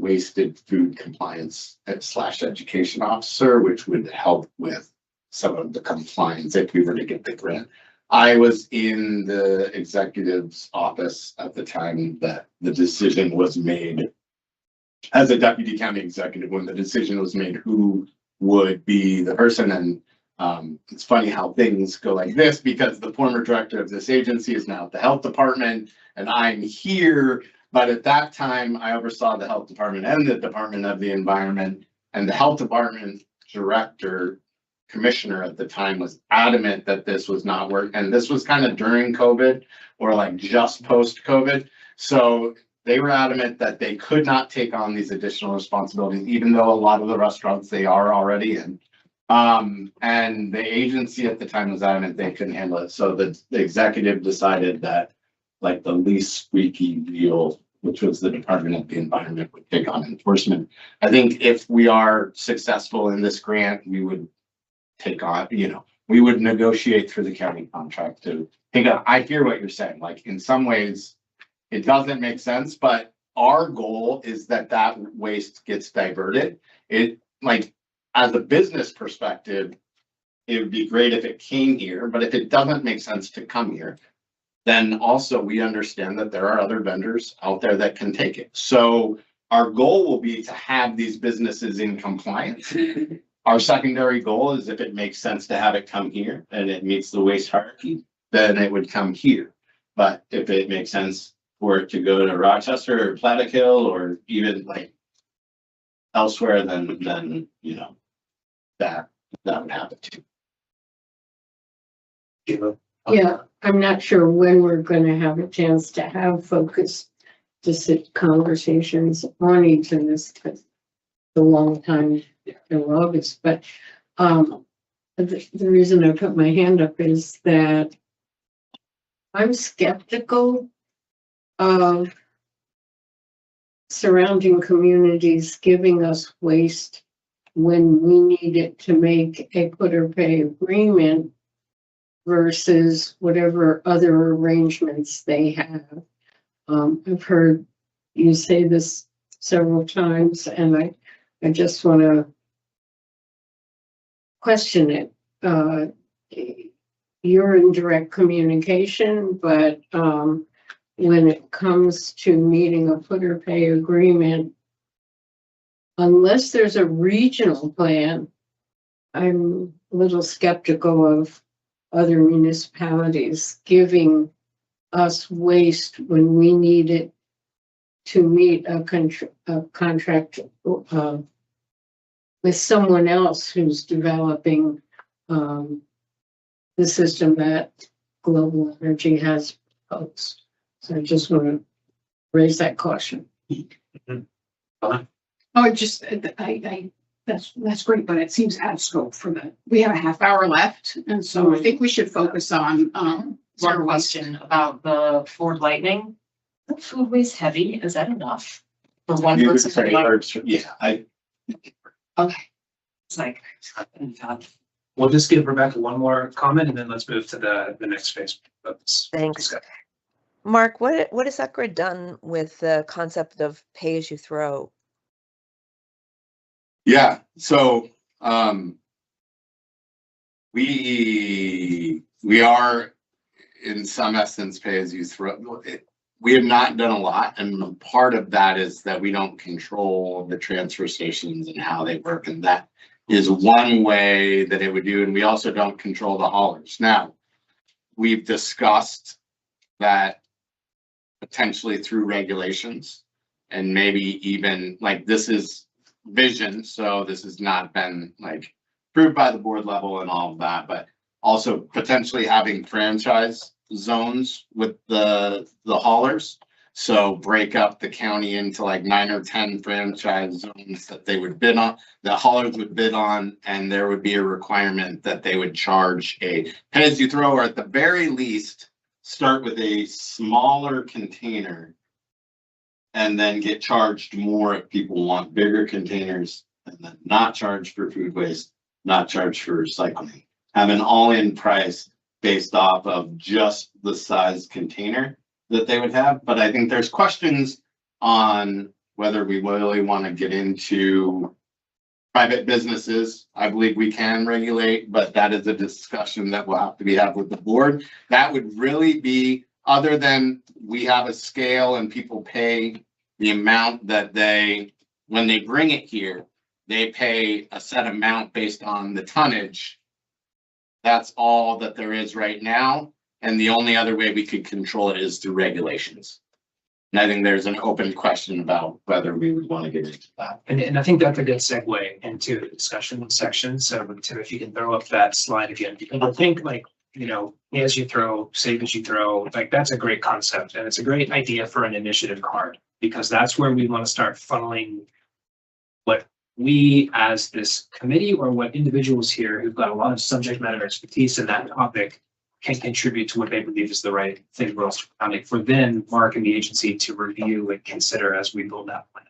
wasted food compliance / education officer, which would help with some of the compliance if we were to get the grant. I was in the executive's office at the time that the decision was made. As a deputy county executive, when the decision was made who would be the person, and it's funny how things go like this, because the former director of this agency is now at the health department and I'm here. But at that time, I oversaw the health department and the Department of the Environment, and the health department commissioner at the time was adamant that this was not work. And this was kind of during COVID or like just post COVID. So they were adamant that they could not take on these additional responsibilities, even though a lot of the restaurants they are already in. And the agency at the time was adamant they couldn't handle it. So the executive decided that like the least squeaky wheel, which was the Department of the Environment, would take on enforcement. I think if we are successful in this grant, we would take on, we would negotiate through the county contract to take on. I hear what you're saying. Like in some ways, it doesn't make sense, but our goal is that waste gets diverted. It like as a business perspective, it would be great if it came here, but if it doesn't make sense to come here, then also we understand that there are other vendors out there that can take it. So our goal will be to have these businesses in compliance. Our secondary goal is if it makes sense to have it come here and it meets the waste hierarchy, then it would come here. But if it makes sense for it to go to Rochester or Plattekill or even like elsewhere, then that would happen too. Yeah, I'm not sure when we're gonna have a chance to have focused conversations on each of this, because a long time in August, but the reason I put my hand up is that I'm skeptical of surrounding communities giving us waste when we need it to make a put or pay agreement versus whatever other arrangements they have. I've heard you say this several times, and I just want to question it. You're in direct communication, but when it comes to meeting a put or pay agreement, unless there's a regional plan, I'm a little skeptical of other municipalities giving us waste when we need it to meet a contract with someone else who's developing the system that global energy has proposed. So I just want to raise that caution. That's great, but it seems out of scope for we have a half hour left. And so I think we should focus on, One question about the Ford Lightning. Food waste heavy, is that enough? For one You would person? say, Okay, yeah, it's like, God. We'll just give Rebecca one more comment and then let's move to the next phase of this. Thanks. discussion. Mark, what has UCRRA done with the concept of pay as you throw? Yeah, so, we are in some essence pay as you throw. We have not done a lot, and part of that is that we don't control the transfer stations and how they work, and that is one way that it would do, and we also don't control the haulers. Now, we've discussed that potentially through regulations, and maybe even, like, this is vision, so this has not been like approved by the board level and all of that, but also potentially having franchise zones with the haulers. So break up the county into like 9 or 10 franchise zones that they would bid on, the haulers would bid on, and there would be a requirement that they would charge a pay as you throw, or at the very least, start with a smaller container and then get charged more if people want bigger containers, and then not charge for food waste, not charge for recycling. Have an all-in price based off of just the size container that they would have. But I think there's questions on whether we really want to get into private businesses. I believe we can regulate, but that is a discussion that will have to be had with the board. That would really be, other than we have a scale and people pay the amount that they, when they bring it here, they pay a set amount based on the tonnage. That's all that there is right now. And the only other way we could control it is through regulations. And I think there's an open question about whether we would want to get into that. And I think that's a good segue into the discussion section. So Tim, if you can throw up that slide again, because I think, like, you know, as you throw, save as you throw, like, that's a great concept. And it's a great idea for an initiative card, because that's where we want to start funneling what we as this committee, or what individuals here who've got a lot of subject matter expertise in that topic, can contribute to what they believe is the right thing for Ulster County, for then Mark and the agency to review and consider as we build that plan.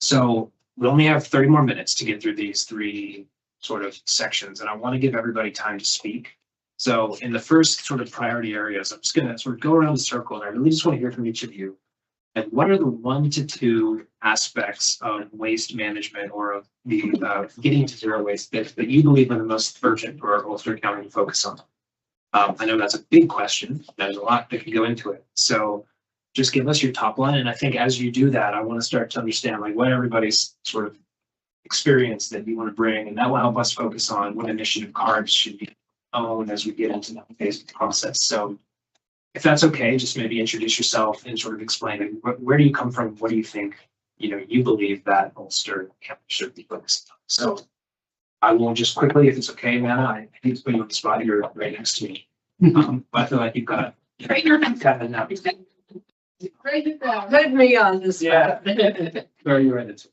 So we only have 30 more minutes to get through these three sort of sections, and I want to give everybody time to speak. So in the first sort of priority areas, I'm just going to sort of go around the circle, and I really just want to hear from each of you. And what are the 1 to 2 aspects of waste management, or of the getting to zero waste that you believe are the most urgent for Ulster County to focus on? I know that's a big question. There's a lot that can go into it. So just give us your top line. And I think as you do that, I want to start to understand, like, what everybody's sort of experience that you want to bring. And that will help us focus on what initiative cards should be owned as we get into that phase of the process. So if that's okay, just maybe introduce yourself and sort of explain, where do you come from? What do you think, you know, you believe that Ulster County should be focused on? So I will just quickly, if it's okay, Amanda, I need to put you on the spot. You're right next to me. But I feel like you've got Right here. got it now. Write it down. Put me on the spot. Where are you ready to?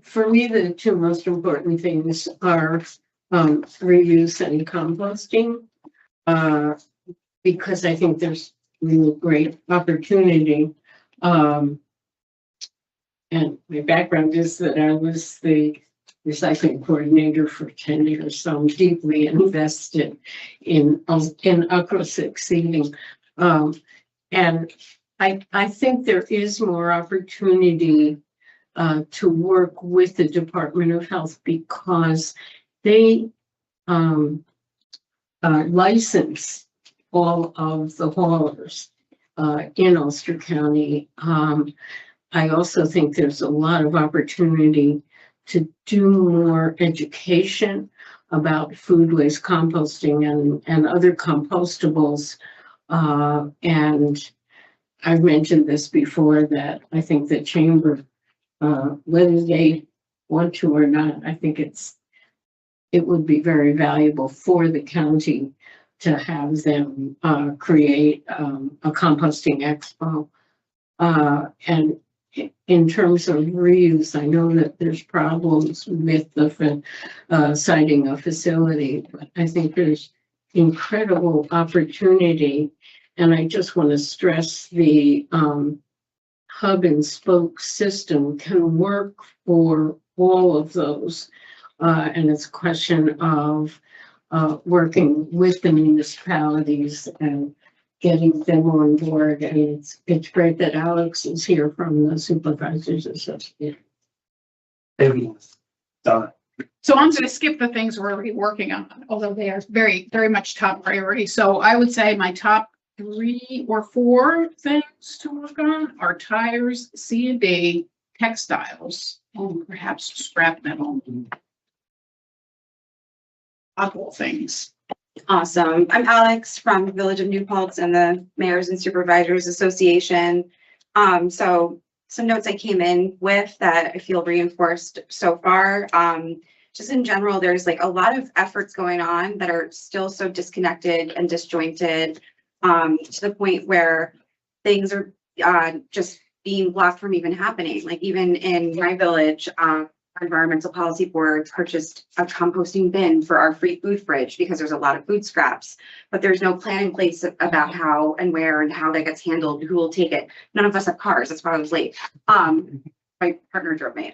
For me, the two most important things are reuse and composting. Because I think there's really great opportunity. And my background is that I was the recycling coordinator for 10 years, so I'm deeply invested in UCRRA succeeding. And I think there is more opportunity to work with the Department of Health, because they license all of the haulers in Ulster County. I also think there's a lot of opportunity to do more education about food waste composting and other compostables. And I've mentioned this before, that I think the chamber, whether they want to or not, I think it would be very valuable for the county to have them create a composting expo. And in terms of reuse, I know that there's problems with the citing a facility, but I think there's incredible opportunity. And I just want to stress the hub and spoke system can work for all of those. And it's a question of working with the municipalities and getting them on board. And it's great that Alex is here from the Supervisors Association. Thank you. Donna. So I'm going to skip the things we're already working on, although they are very, very much top priority. So I would say my top 3 or 4 things to work on are tires, C&D, textiles, and perhaps scrap metal. Couple things. Awesome. I'm Alex from the Village of New Paltz and the Mayors and Supervisors Association. So some notes I came in with that I feel reinforced so far. Just in general, there's like a lot of efforts going on that are still so disconnected and disjointed, to the point where things are just being blocked from even happening. Like even in my village, our environmental policy board purchased a composting bin for our free food fridge because there's a lot of food scraps, but there's no plan in place about how and where and how that gets handled, who will take it. None of us have cars. That's why I was late. My partner drove me.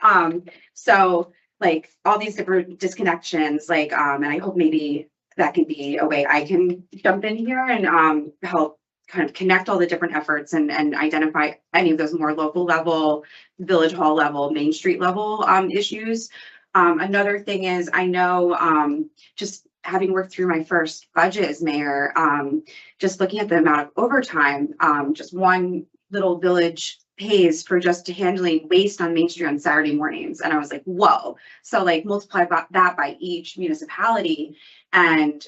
So like all these different disconnections, like, and I hope maybe that can be a way I can jump in here and help kind of connect all the different efforts and identify any of those more local level, village hall level, Main Street level issues. Another thing is I know just having worked through my first budget as mayor, just looking at the amount of overtime, just one little village pays for just handling waste on Main Street on Saturday mornings. And I was like, whoa. So like multiply that by each municipality. And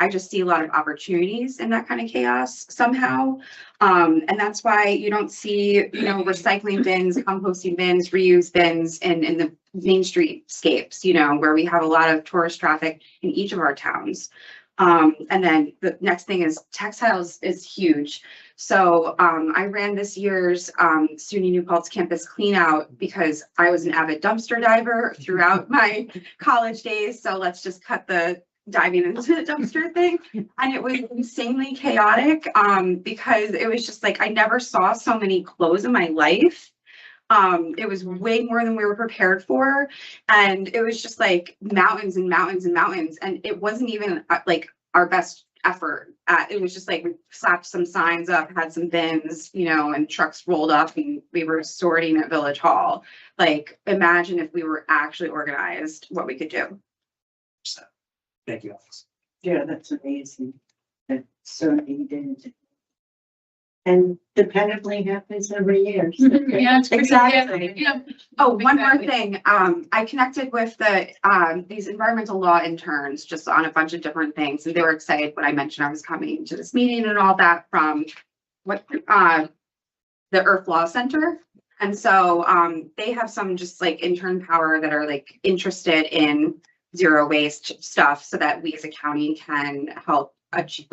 I just see a lot of opportunities in that kind of chaos somehow. And that's why you don't see, recycling bins, composting bins, reuse bins in the Main Street scapes, where we have a lot of tourist traffic in each of our towns. And then the next thing is textiles is huge. So I ran this year's SUNY New Paltz campus clean out because I was an avid dumpster diver throughout my college days. So let's just cut the diving into the dumpster thing. And it was insanely chaotic because it was just like I never saw so many clothes in my life. It was way more than we were prepared for. And it was just like mountains and mountains and mountains. And it wasn't even like our best effort. It was just like we slapped some signs up, had some bins, and trucks rolled up and we were sorting at Village Hall. Like imagine if we were actually organized, what we could do. Thank you, Alex. Yeah, that's amazing. That's so needed. And dependably happens every year. Yeah, it's Exactly. Yeah. Oh, one more Exactly. thing. I connected with these environmental law interns just on a bunch of different things, and they were excited when I mentioned I was coming to this meeting and all that from the Earth Law Center. And so they have some just like intern power that are like interested in zero waste stuff so that we as a county can help achieve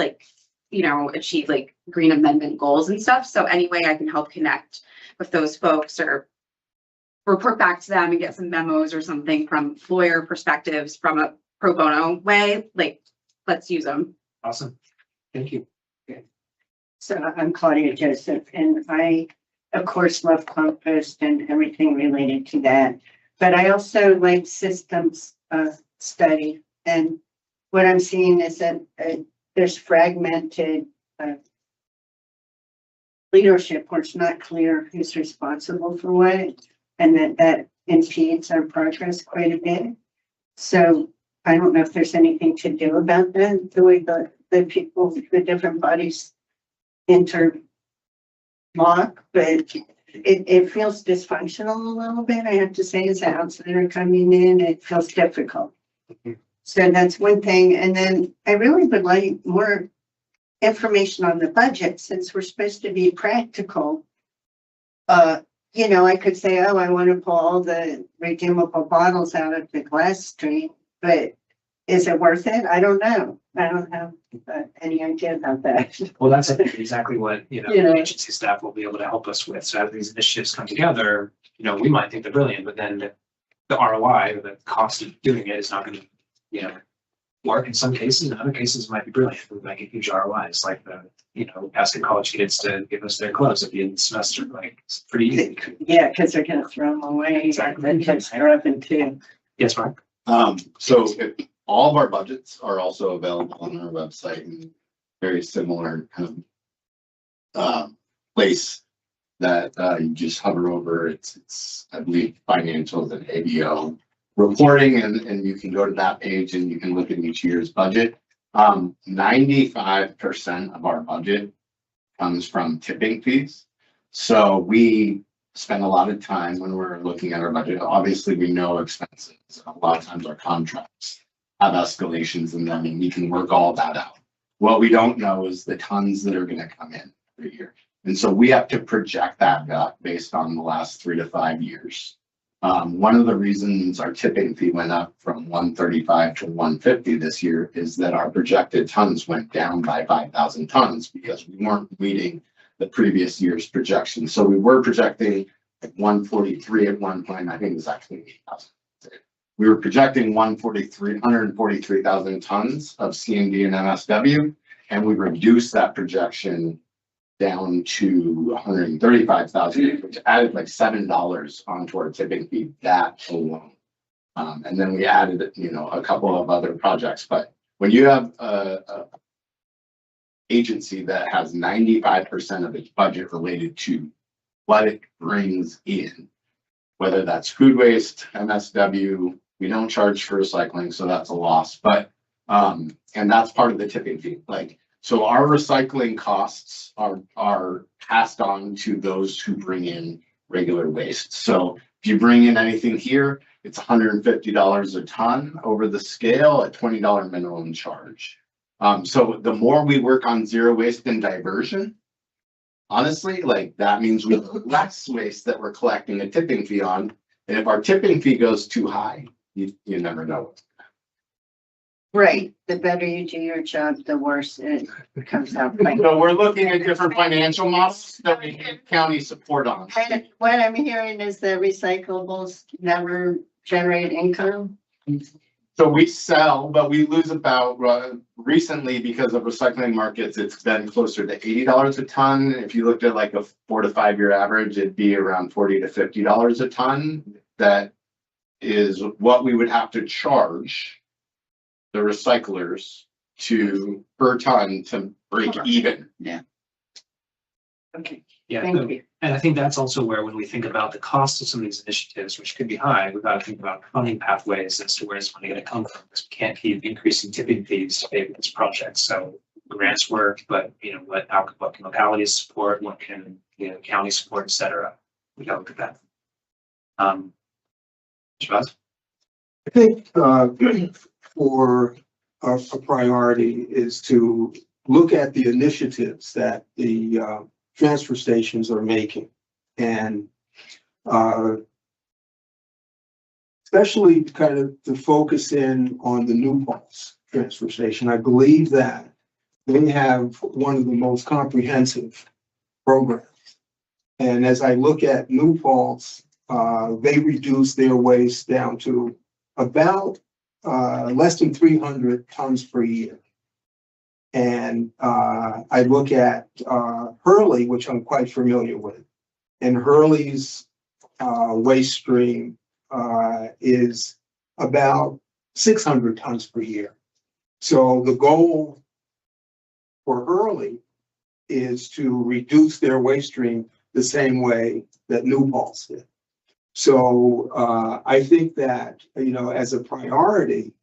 like green amendment goals and stuff. So any way I can help connect with those folks or report back to them and get some memos or something from lawyer perspectives from a pro bono way, like let's use them. Awesome. Thank you. So I'm Claudia Joseph, and I, of course, love compost and everything related to that. But I also like systems study. And what I'm seeing is that there's fragmented leadership where it's not clear who's responsible for what, and that impedes our progress quite a bit. So I don't know if there's anything to do about that, the way the people, the different bodies interlock, but it feels dysfunctional a little bit. I have to say, as an outsider coming in, it feels difficult. So that's one thing. And then I really would like more information on the budget, since we're supposed to be practical. I could say, oh, I want to pull all the redeemable bottles out of the glass stream, but is it worth it? I don't know. I don't have any idea about that. Well, that's I think exactly what, the agency staff will be able to help us with. So as these initiatives come together, we might think they're brilliant, but then the ROI, or the cost of doing it is not going to, work in some cases. In other cases, it might be brilliant. It would make a huge ROI. It's like asking college kids to give us their clothes at the end of the semester. Like it's pretty easy. Yeah, because they're going to throw them away. Exactly. That's happened too. Yes, Mark. So all of our budgets are also available on our website and very similar kind of place that you just hover over. It's I believe financials and ABO reporting, and you can go to that page and you can look at each year's budget. 95% of our budget comes from tipping fees. So we spend a lot of time when we're looking at our budget. Obviously, we know expenses. A lot of times our contracts have escalations in them and we can work all that out. What we don't know is the tons that are going to come in every year. And so we have to project that up based on the last 3 to 5 years. One of the reasons our tipping fee went up from 135 to 150 this year is that our projected tons went down by 5,000 tons because we weren't meeting the previous year's projection. So we were projecting like 143 at one point. I think it was actually 8,000. We were projecting 143,000 tons of CMD and MSW, and we reduced that projection down to 135,000, which added like $7 onto our tipping fee, that alone. And then we added, a couple of other projects. But when you have a agency that has 95% of its budget related to what it brings in, whether that's food waste, MSW, we don't charge for recycling, so that's a loss. But and that's part of the tipping fee. So our recycling costs are passed on to those who bring in regular waste. So if you bring in anything here, it's $150 a ton over the scale at $20 minimum charge. So the more we work on zero waste and diversion, honestly, that means we have less waste that we're collecting a tipping fee on. And if our tipping fee goes too high, you never know. Right, the better you do your job, the worse it comes out. So we're looking at different financial models that we get county support on. And what I'm hearing is that recyclables never generate income. So we sell, but we lose about, recently because of recycling markets, it's been closer to $80 a ton. If you looked at like a 4 to 5 year average, it'd be around $40 to $50 a ton. That is what we would have to charge the recyclers per ton to break even. Yeah. Okay, Yeah, thank you. and I think that's also where, when we think about the cost of some of these initiatives, which could be high, we've got to think about funding pathways as to where it's money going to come from, because we can't keep increasing tipping fees to pay for this project. So grants work, but what can localities support, what can county support, et cetera. We got to look at that. Shabazz? I think for a priority is to look at the initiatives that the transfer stations are making, and especially kind of to focus in on the New Paltz transfer station. I believe that they have one of the most comprehensive programs. And as I look at New Paltz, they reduce their waste down to about less than 300 tons per year. And I look at Hurley, which I'm quite familiar with, and Hurley's waste stream is about 600 tons per year. So the goal for Hurley is to reduce their waste stream the same way that New Paltz did. So I think that, as a priority,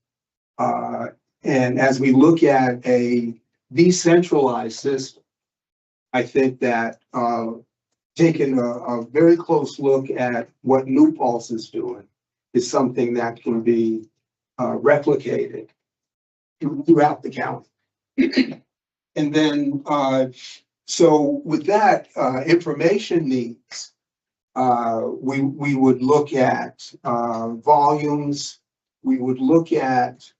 and as we look at a decentralized system, I think that taking a very close look at what New Paltz is doing is something that can be replicated throughout the county. And then, so with that, information needs, we would look at volumes, we would look at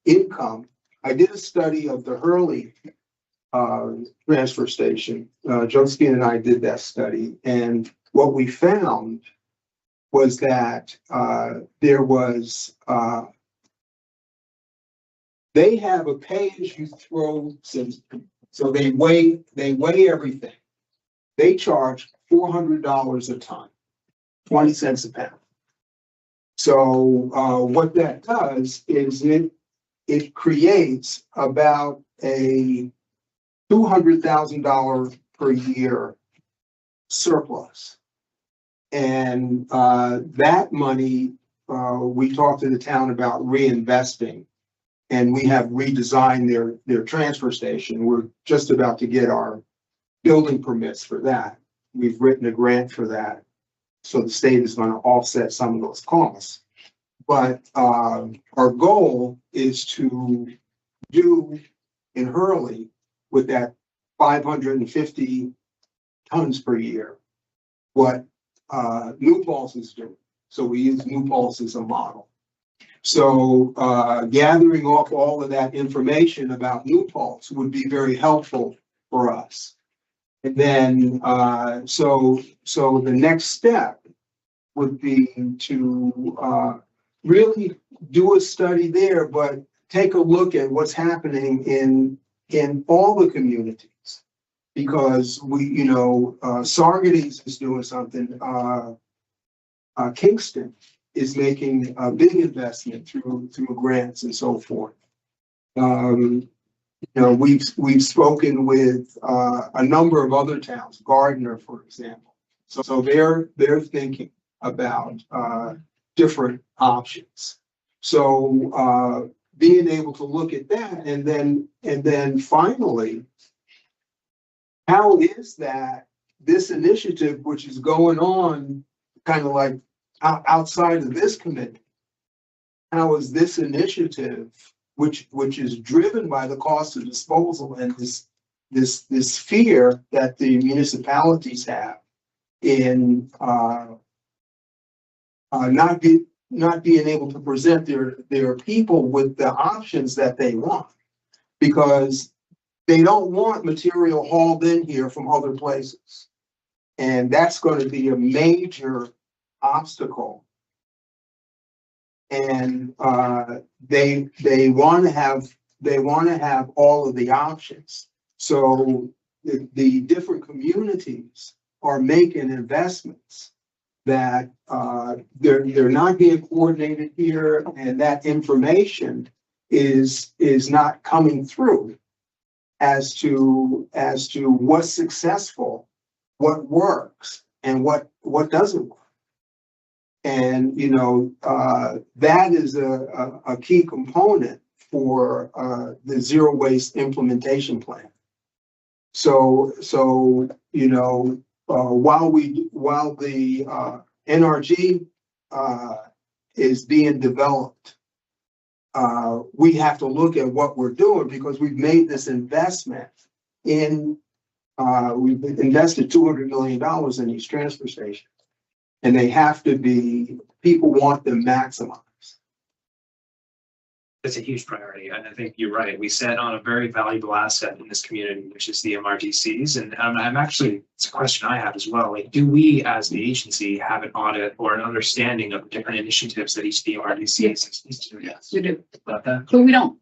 income. I did a study of the Hurley transfer station. Josephine and I did that study, and what we found was that there was they have a pay-as-you-throw system, so they weigh everything. They charge $400 a ton, 20 cents a pound. So, what that does is it creates about a $200,000 per year surplus. And, that money, we talked to the town about reinvesting. And we have redesigned their transfer station. We're just about to get our building permits for that. We've written a grant for that. So the state is going to offset some of those costs. But our goal is to do in Hurley with that 550 tons per year what New Paltz is doing. So we use New Paltz as a model. So gathering up all of that information about New Paltz would be very helpful for us. And then so the next step would be to really do a study there, but take a look at what's happening in all the communities. Because we, Saugerties is doing something, Kingston is making a big investment through grants and so forth. We've spoken with a number of other towns, Gardner, for example. So they're thinking about different options. So being able to look at that, and then finally, how is that this initiative, which is going on kind of like outside of this committee, how is this initiative, which is driven by the cost of disposal and this fear that the municipalities have in not being able to present their people with the options that they want, because they don't want material hauled in here from other places. And that's going to be a major obstacle. And they want to have all of the options. So the different communities are making investments that they're not being coordinated here, and that information is not coming through as to what's successful, what works, and what doesn't work. And that is a key component for the zero waste implementation plan. So while the NRG is being developed, we have to look at what we're doing, because we've made this investment in, we've invested $200 million in these transfer stations, and they have to be, people want them maximized. It's a huge priority, and I think you're right. We set on a very valuable asset in this community, which is the MRDCs. And I'm actually, it's a question I have as well. Like, do we, as the agency, have an audit or an understanding of different initiatives that each of the MRDCs is doing? Yes, we do. About that? But we don't,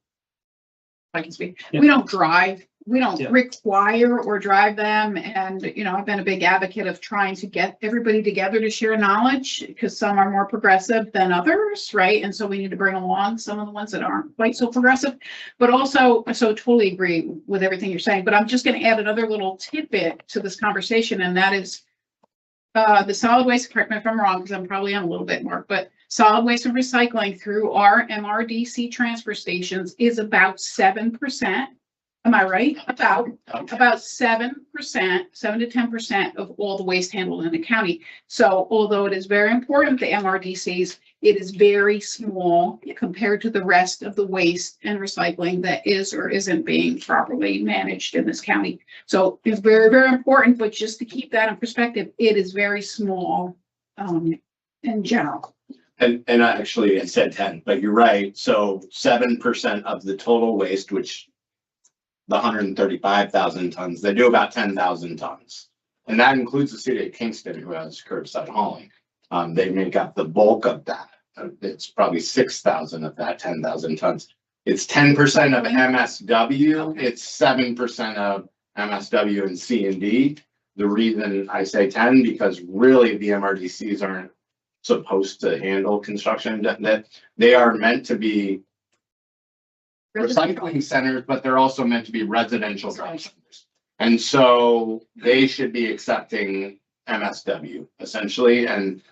I can speak, Yeah. we don't drive, we don't Yeah. require or drive them. And, I've been a big advocate of trying to get everybody together to share knowledge, because some are more progressive than others, right? And so we need to bring along some of the ones that aren't quite so progressive. But also, so totally agree with everything you're saying, but I'm just going to add another little tidbit to this conversation, and that is the solid waste, correct me if I'm wrong, because I'm probably on a little bit more, but solid waste and recycling through our MRDC transfer stations is about 7%. Am I right? About 7%, 7 to 10% of all the waste handled in the county. So although it is very important, the MRDCs, it is very small compared to the rest of the waste and recycling that is or isn't being properly managed in this county. So it's very, very important, but just to keep that in perspective, it is very small in general. And actually I said 10, but you're right. So 7% of the total waste, which the 135,000 tons, they do about 10,000 tons. And that includes the city of Kingston, who has curbside hauling. They make up the bulk of that. It's probably 6,000 of that 10,000 tons. It's 10% of MSW. It's 7% of MSW and C&D. The reason I say 10, because really the MRDCs aren't supposed to handle construction, that they are meant to be recycling centers, but they're also meant to be residential drop centers. And so they should be accepting MSW essentially, and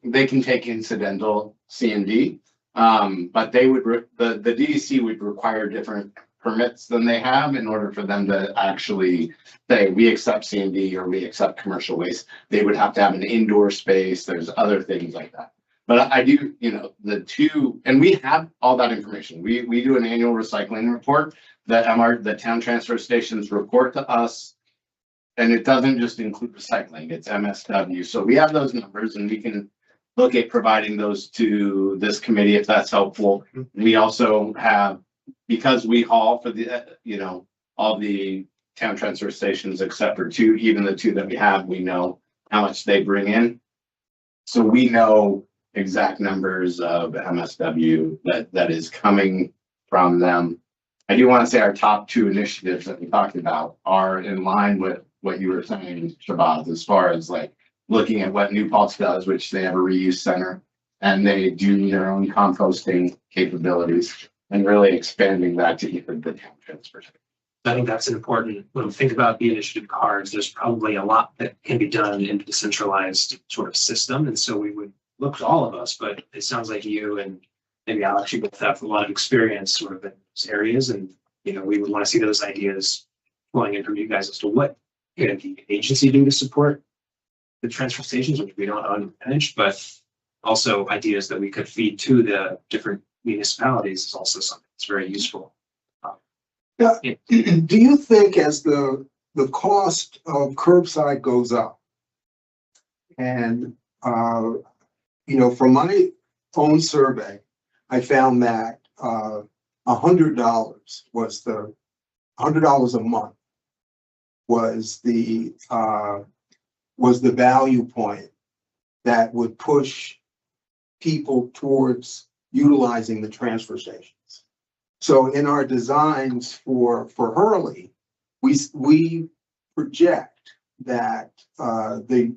they can take incidental C&D. But they would, the DEC would require different permits than they have in order for them to actually say, we accept C&D or we accept commercial waste. They would have to have an indoor space. There's other things like that. But I do, you know, the two, and we have all that information. We do an annual recycling report that the town transfer stations report to us. And it doesn't just include recycling, it's MSW. So we have those numbers and we can look at providing those to this committee if that's helpful. We also have, because we haul for the, you know, all the town transfer stations except for two, even the two that we have, we know how much they bring in. So we know exact numbers of MSW that is coming from them. I do want to say our top two initiatives that we talked about are in line with what you were saying, Shabazz, as far as like looking at what New Paltz does, which they have a reuse center and they do their own composting capabilities and really expanding that to even the town transfer. I think that's important. When we think about the initiative cards, there's probably a lot that can be done in a decentralized sort of system. And so we would look to all of us, but it sounds like you and maybe Alex, you both have a lot of experience sort of in those areas. And, you know, we would want to see those ideas flowing in from you guys as to what can the agency do to support the transfer stations, which we don't own and manage, but also ideas that we could feed to the different municipalities is also something that's very useful. Yeah. Do you think as the cost of curbside goes up and, you know, from my own survey, I found that $100 was the $100 a month was the value point that would push people towards utilizing the transfer stations. So in our designs for Hurley, we project that the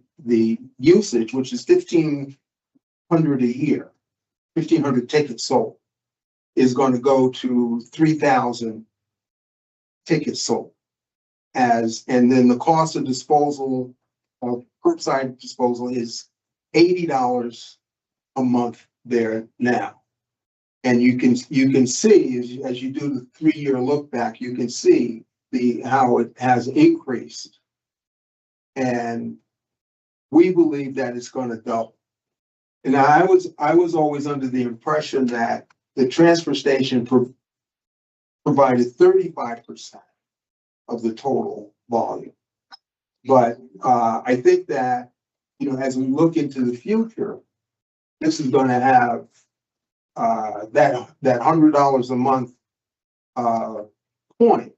usage, which is 1,500 a year, 1,500 tickets sold, is going to go to 3,000 tickets sold. And then the cost of disposal of curbside disposal is $80 a month there now. And you can see as you do the 3-year look back, you can see how it has increased. And we believe that it's going to double. And I was always under the impression that the transfer station provided 35% of the total volume. But I think that, you know, as we look into the future, this is going to have that $100 a month point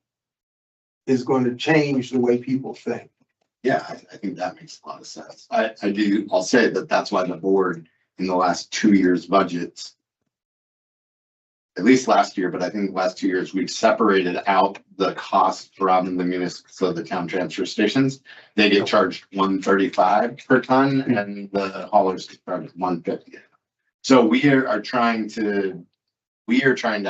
is going to change the way people think. Yeah, I think that makes a lot of sense. I'll say that that's why the board in the last 2 years budgets, at least last year, but I think the last 2 years, we've separated out the cost from the municipal, so the town transfer stations. They get charged $135 per ton and the haulers get charged $150. So we are trying to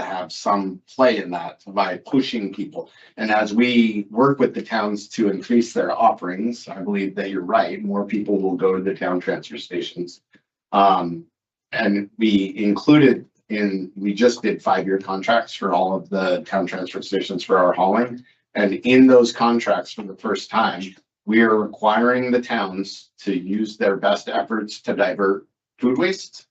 have some play in that by pushing people. And as we work with the towns to increase their offerings, I believe that you're right, more people will go to the town transfer stations. And we just did 5-year contracts for all of the town transfer stations for our hauling. And in those contracts for the first time, we are requiring the towns to use their best efforts to divert food waste,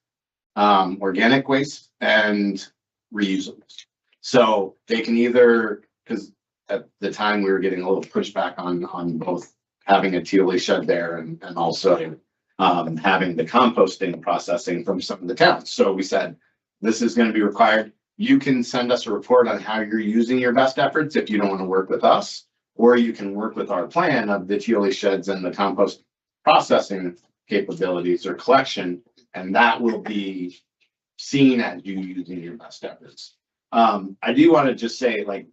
organic waste, and reusables. So they can either, because at the time we were getting a little pushback on both having a Tealy shed there and also having the composting processing from some of the towns. So we said, this is going to be required. You can send us a report on how you're using your best efforts if you don't want to work with us, or you can work with our plan of the Tealy sheds and the compost processing capabilities or collection, and that will be seen as you using your best efforts. I do want to just say, like,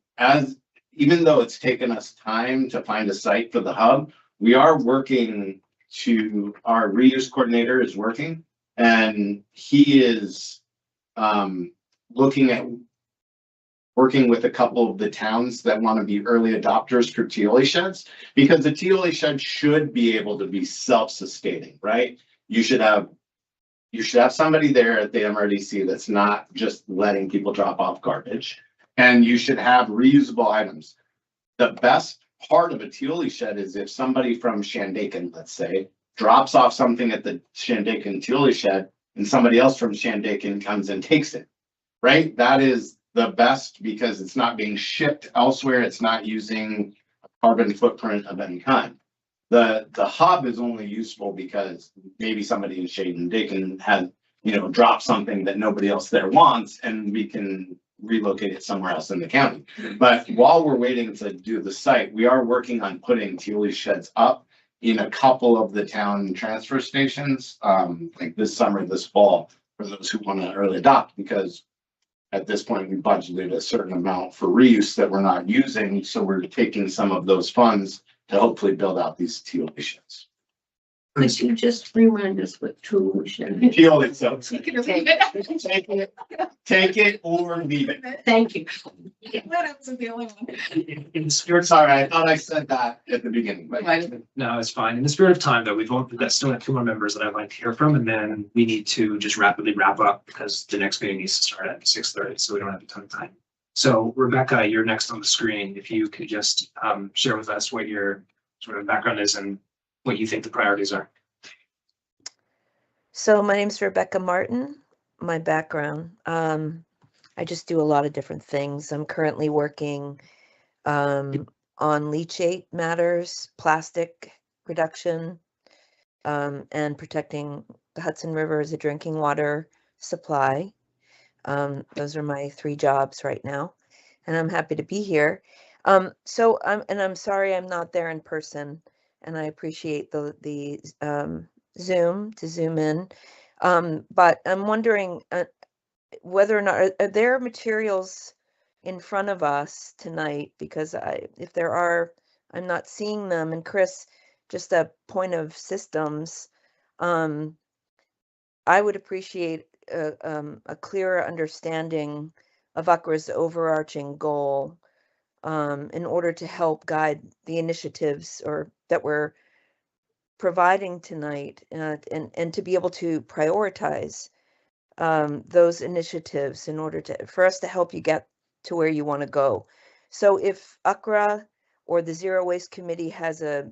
even though it's taken us time to find a site for the hub, we are working our reuse coordinator is working And he is looking at working with a couple of the towns that want to be early adopters for TLA sheds, because the TLA shed should be able to be self-sustaining, right? You should have somebody there at the MRDC that's not just letting people drop off garbage, and you should have reusable items. The best part of a TLA shed is if somebody from Shandaken, let's say, drops off something at the Shandaken TLA shed and somebody else from Shandaken comes and takes it, right? That is the best because it's not being shipped elsewhere. It's not using a carbon footprint of any kind. The hub is only useful because maybe somebody in Shandaken had, dropped something that nobody else there wants, and we can relocate it somewhere else in the county. But while we're waiting to do the site, we are working on putting TLA sheds up in a couple of the town transfer stations, like this summer, this fall, for those who want to early adopt, because at this point we budgeted a certain amount for reuse that we're not using. So we're taking some of those funds to hopefully build out these TLA sheds. Could you just remind us what tuition is? TLA, so Take it or leave it. take it or leave it. Thank you. That else is the only one. In the spirit, Sorry, I thought I said that at the beginning, but no, it's fine. In the spirit of time, though, we've got still have 2 more members that I'd like to hear from, and then we need to just rapidly wrap up because the next meeting needs to start at 6:30, so we don't have a ton of time. So Rebecca, you're next on the screen. If you could just share with us what your sort of background is and what you think the priorities are. So my name's Rebecca Martin. My background, I just do a lot of different things. I'm currently working on leachate matters, plastic reduction, and protecting the Hudson River as a drinking water supply. Those are my 3 jobs right now, and I'm happy to be here. I'm sorry I'm not there in person, and I appreciate the Zoom in. But I'm wondering whether or not are there materials in front of us tonight, because if there are, I'm not seeing them. And Chris, just a point of systems, I would appreciate a clearer understanding of UCRRA's overarching goal in order to help guide the initiatives that we're providing tonight, and to be able to prioritize those initiatives in order for us to help you get to where you want to go. So if UCRRA or the Zero Waste Committee has a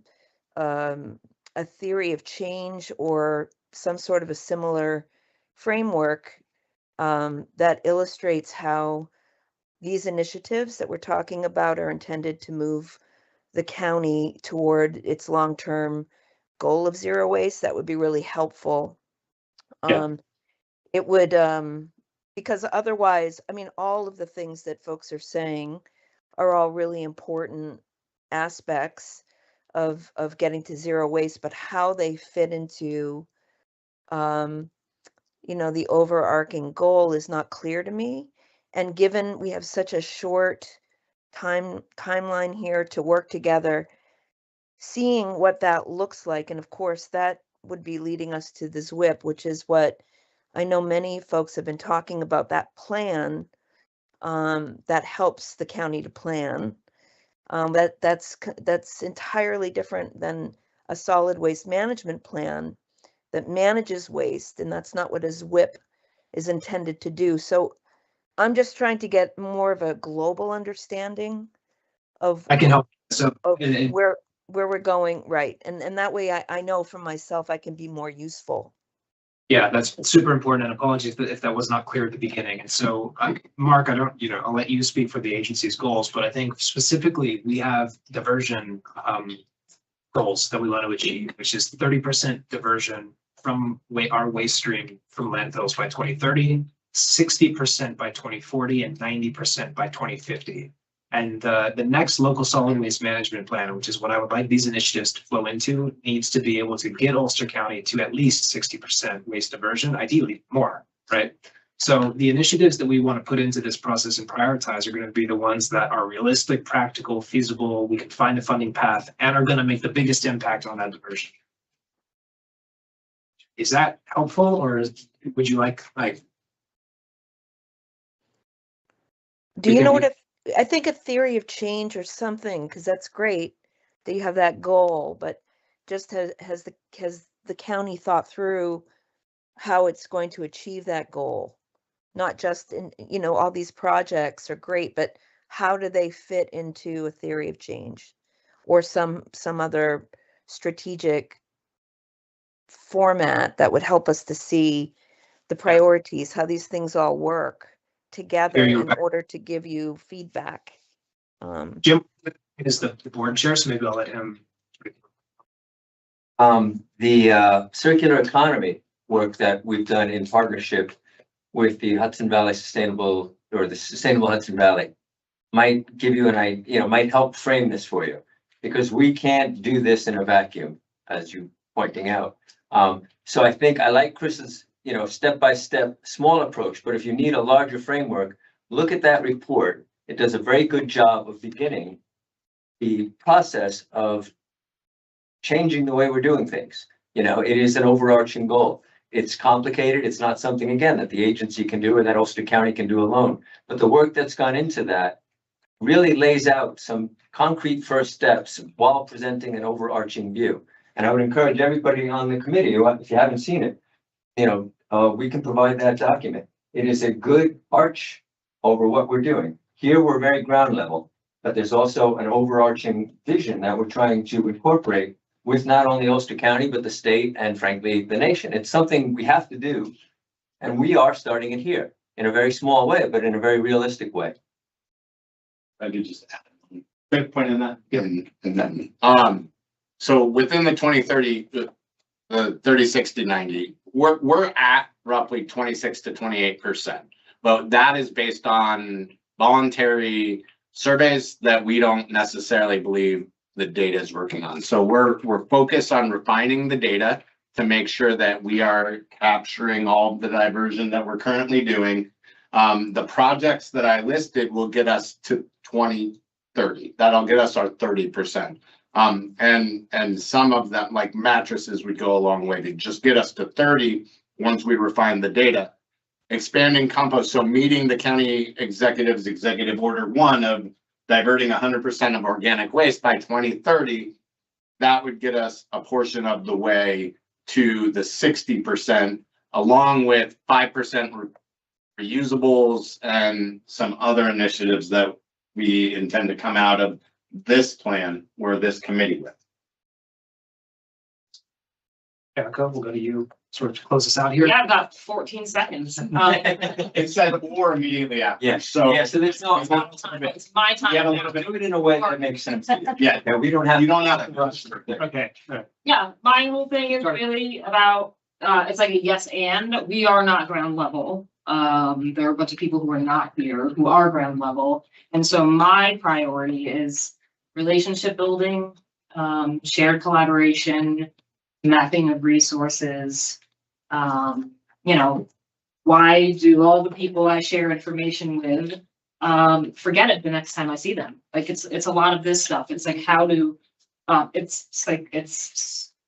theory of change or some sort of a similar framework that illustrates how these initiatives that we're talking about are intended to move the county toward its long-term goal of zero waste, that would be really helpful. Yeah. It would, because otherwise, I mean, all of the things that folks are saying are all really important aspects of getting to zero waste, but how they fit into, the overarching goal is not clear to me. And given we have such a short timeline here to work together, seeing what that looks like, and of course that would be leading us to this WIP, which is what I know many folks have been talking about, that plan that helps the county to plan. That's entirely different than a solid waste management plan that manages waste, and that's not what his WIP is intended to do. So I'm just trying to get more of a global understanding of I can help. So where we're going, right? And that way I know for myself I can be more useful. yeah, that's super important, and apologies if that was not clear at the beginning. And so, Mark, I'll let you speak for the agency's goals, but I think specifically we have diversion goals that we want to achieve, which is 30% diversion from our waste stream from landfills by 2030, 60% by 2040, and 90% by 2050. And the next local solid waste management plan, which is what I would like these initiatives to flow into, needs to be able to get Ulster County to at least 60% waste diversion, ideally more, right? So the initiatives that we want to put into this process and prioritize are going to be the ones that are realistic, practical, feasible, we can find a funding path, and are going to make the biggest impact on that diversion. Is that helpful, or would you like? Do you can know do- what if, I think a theory of change or something, because that's great that you have that goal, but just has the county thought through how it's going to achieve that goal? Not just in, all these projects are great, but how do they fit into a theory of change or some other strategic format that would help us to see the priorities, how these things all work together Here you in go. order to give you feedback. Jim is the board chair, so maybe I'll let him. The circular economy work that we've done in partnership with the Hudson Valley Sustainable, or the Sustainable Hudson Valley, might give you an idea, might help frame this for you, because we can't do this in a vacuum, as you pointing out. So I think I like Chris's, step-by-step small approach, but if you need a larger framework, look at that report. It does a very good job of beginning the process of changing the way we're doing things. It is an overarching goal. It's complicated. It's not something, again, that the agency can do or that Ulster County can do alone. But the work that's gone into that really lays out some concrete first steps while presenting an overarching view. And I would encourage everybody on the committee, if you haven't seen it, we can provide that document. It is a good arch over what we're doing. Here, we're very ground level, but there's also an overarching vision that we're trying to incorporate with not only Ulster County, but the state and frankly, the nation. It's something we have to do. And we are starting it here in a very small way, but in a very realistic way. I could just add a quick point in that. And then, so within the 2030, the 30, 60, 90, we're at roughly 26 to 28%. But that is based on voluntary surveys that we don't necessarily believe the data is working on. So we're focused on refining the data to make sure that we are capturing all of the diversion that we're currently doing. The projects that I listed will get us to 2030. That'll get us our 30%. And some of them, like mattresses, would go a long way to just get us to 30 once we refine the data. Expanding compost, so meeting the county executive's executive order 1 of diverting 100% of organic waste by 2030, that would get us a portion of the way to the 60%, along with 5% reusables and some other initiatives that we intend to come out of this plan or this committee with. Erica, we'll go to you, sort of close us out here. Yeah, I've got 14 seconds. It said or immediately after. Yes. So So there's no, It's my time. Yeah, a little bit. do it in a way that makes sense. Yeah, Yeah, we don't have. you don't have to rush for it. Okay, all right. Yeah, my whole thing is really about, it's like a yes and. We are not ground level. There are a bunch of people who are not here who are ground level. And so my priority is relationship building, shared collaboration, mapping of resources. Why do all the people I share information with forget it the next time I see them? Like it's a lot of this stuff. It's like how to it's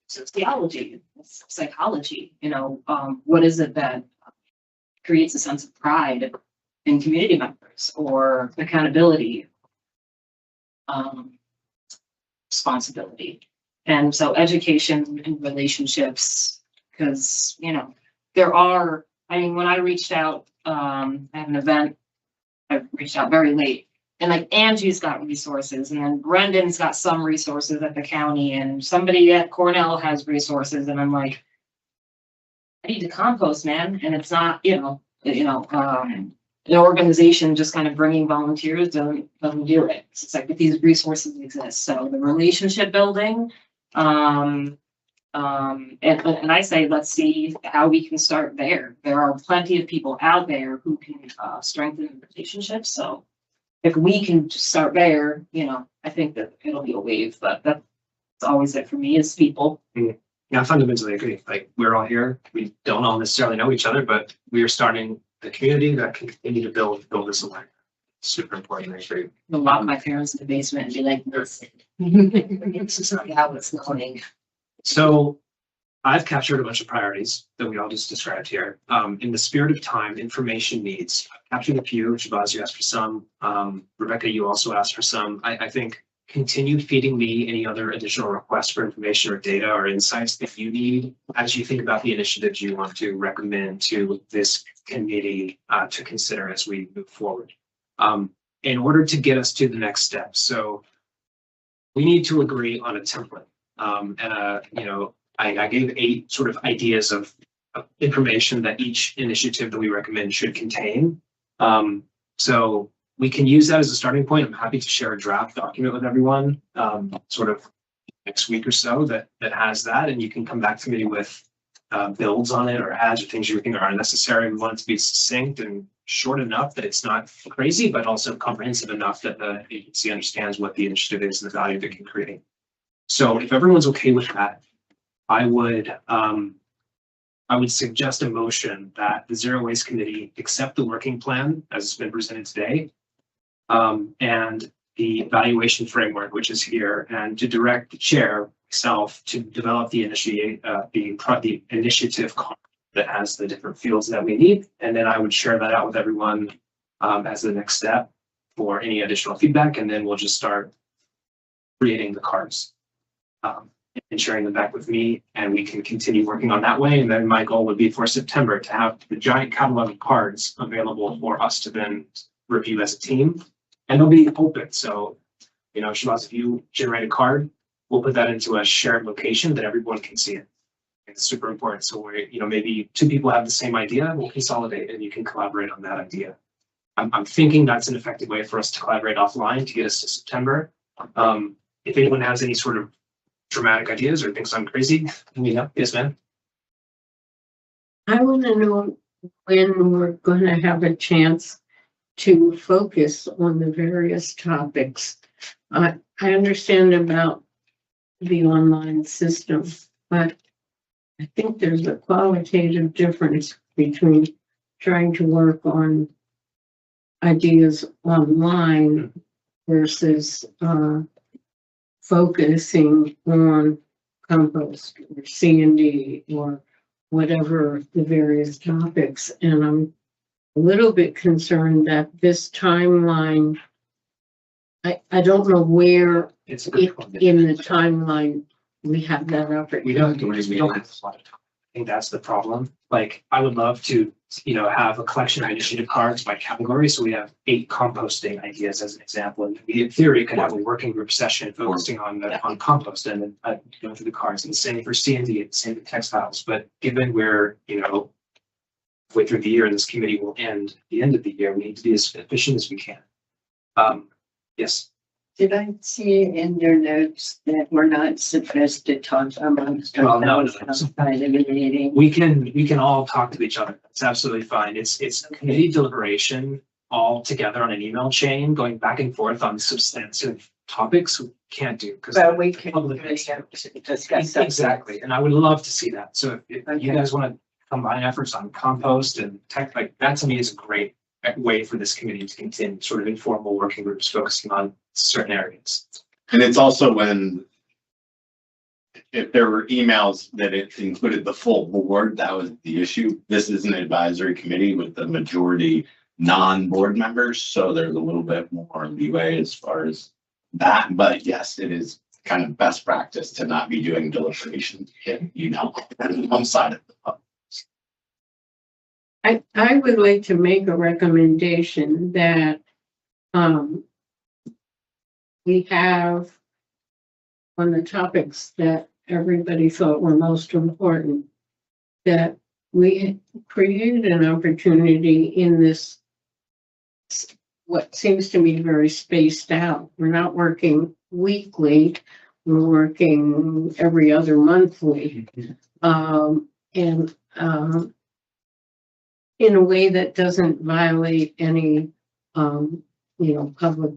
sociology, it's psychology, what is it that creates a sense of pride in community members or accountability, responsibility. And so education and relationships, because, there are, when I reached out, at an event, I reached out very late, and like Angie's got resources, and then Brendan's got some resources at the county, and somebody at Cornell has resources, and I'm like, I need to compost, man. And it's not, an organization just kind of bringing volunteers doesn't do it. It's like, but these resources exist. So the relationship building, and I say, let's see how we can start there. There are plenty of people out there who can strengthen relationships. So if we can just start there, I think that it'll be a wave, but that's always it for me is people. Yeah, I fundamentally agree. Like, we're all here. We don't all necessarily know each other, but we are starting the community that can continue to build this alike. Super important. I agree. I'll lock my parents in the basement and be like, this is how it's going. So I've captured a bunch of priorities that we all just described here. In the spirit of time, information needs, I've captured a few. Shabazz, you asked for some. Rebecca, you also asked for some. I think continue feeding me any other additional requests for information or data or insights that you need as you think about the initiatives you want to recommend to this committee to consider as we move forward. In order to get us to the next step. So we need to agree on a template. I gave 8 sort of ideas of information that each initiative that we recommend should contain. So we can use that as a starting point. I'm happy to share a draft document with everyone, sort of next week or so that has that, and you can come back to me with builds on it or adds or things you think are unnecessary. We want it to be succinct and short enough that it's not crazy, but also comprehensive enough that the agency understands what the initiative is and the value that it can create. So if everyone's okay with that, I would suggest a motion that the Zero Waste Committee accept the working plan as it's been presented today, and the evaluation framework, which is here, and to direct the chair, myself, to develop the initiative card that has the different fields that we need. And then I would share that out with everyone as the next step for any additional feedback. And then we'll just start creating the cards. And sharing them back with me, and we can continue working on that way. And then my goal would be for September to have the giant catalog of cards available for us to then review as a team. And they'll be open. So, Shabazz, if you generate a card, we'll put that into a shared location that everyone can see it. It's super important. So maybe 2 people have the same idea, we'll consolidate and you can collaborate on that idea. I'm thinking that's an effective way for us to collaborate offline to get us to September. If anyone has any sort of dramatic ideas or thinks I'm crazy, yes, ma'am. I want to know when we're going to have a chance to focus on the various topics. I understand about the online system, but I think there's a qualitative difference between trying to work on ideas online versus focusing on compost or C&D or whatever the various topics. And I'm a little bit concerned that this timeline, I don't know where It's a good point. in the timeline we have that up. We don't have a lot of time. I think that's the problem. Like, I would love to, have a collection of initiative cards by category. So we have 8 composting ideas as an example. And we, in theory, could have a working group session focusing on compost and then going through the cards. And the same for C&D, and the same for textiles. But given we're, way through the year and this committee will end at the end of the year, we need to be as efficient as we can. Yes. Did I see in your notes that we're not supposed to talk amongst Well, no. ourselves outside of the meeting? We can all talk to each other. It's absolutely fine. It's committee deliberation all together on an email chain, going back and forth on substantive topics. We can't do because But we can discuss that. exactly. And I would love to see that. So if you guys want to combine efforts on compost and tech, like that to me is a great way for this committee to continue sort of informal working groups focusing on certain areas. And it's also when, if there were emails that it included the full board, that was the issue. This is an advisory committee with the majority non-board members, so there's a little bit more leeway as far as that. But yes, it is kind of best practice to not be doing deliberation, on one side of the pub. I would like to make a recommendation that we have on the topics that everybody thought were most important, that we created an opportunity in this, what seems to me very spaced out. We're not working weekly, we're working every other monthly. In a way that doesn't violate any, public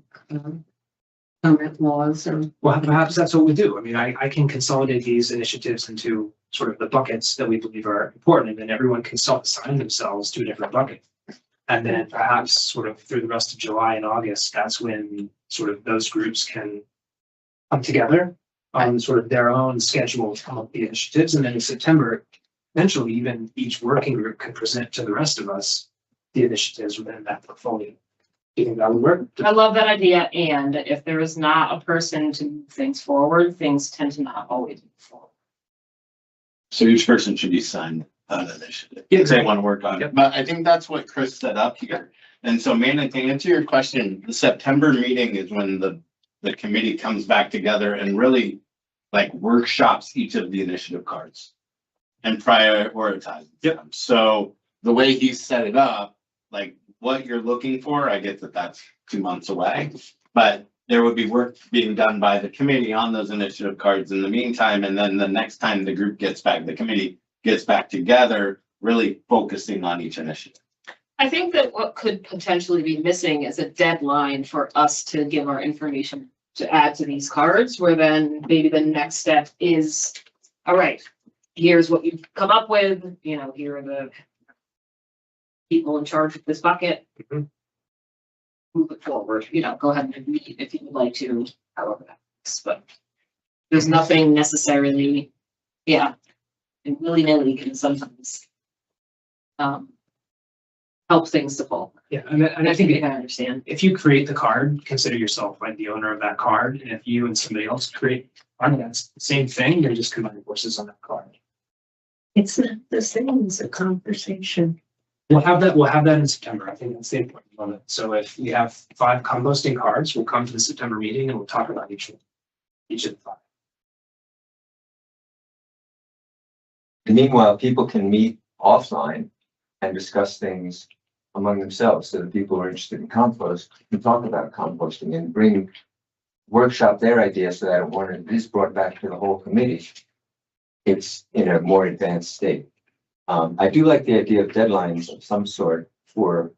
comment laws or. Well, perhaps that's what we do. I mean, I can consolidate these initiatives into sort of the buckets that we believe are important, and then everyone can self-assign themselves to a different bucket. And then perhaps sort of through the rest of July and August, that's when sort of those groups can come together on sort of their own schedule to come up with the initiatives. And then in September, eventually even each working group can present to the rest of us the initiatives within that portfolio. Do you think that would work? I love that idea, and if there is not a person to move things forward, things tend to not always move forward. So each person should be signed an initiative. Yeah, If they want to work on Yep. it, but I think that's what Chris set up here. And so, man, to answer your question, the September meeting is when the committee comes back together and really like workshops each of the initiative cards and prioritizes Yep. them. So the way he set it up, like what you're looking for, I get that that's 2 months away, but there would be work being done by the committee on those initiative cards in the meantime. And then the next time the group gets back, the committee gets back together, really focusing on each initiative. I think that what could potentially be missing is a deadline for us to give our information to add to these cards, where then maybe the next step is, all right, here's what you've come up with, you know, here are the people in charge of this bucket. Mhm. Move it forward, you know, go ahead and meet if you would like to, however that works, but there's nothing necessarily, yeah, and willy-nilly can sometimes help things to fall. Yeah, and I think I understand. if you create the card, consider yourself like the owner of that card. And if you and somebody else create, I mean, that's the same thing, you're just combining forces on that card. It's not the same as a conversation. We'll have that in September. I think that's the important moment. So if we have 5 composting cards, we'll come to the September meeting and we'll talk about each of the 5. And meanwhile, people can meet offline and discuss things among themselves. So the people who are interested in compost can talk about composting and workshop their ideas so that when it is brought back to the whole committee, it's in a more advanced state. I do like the idea of deadlines of some sort for,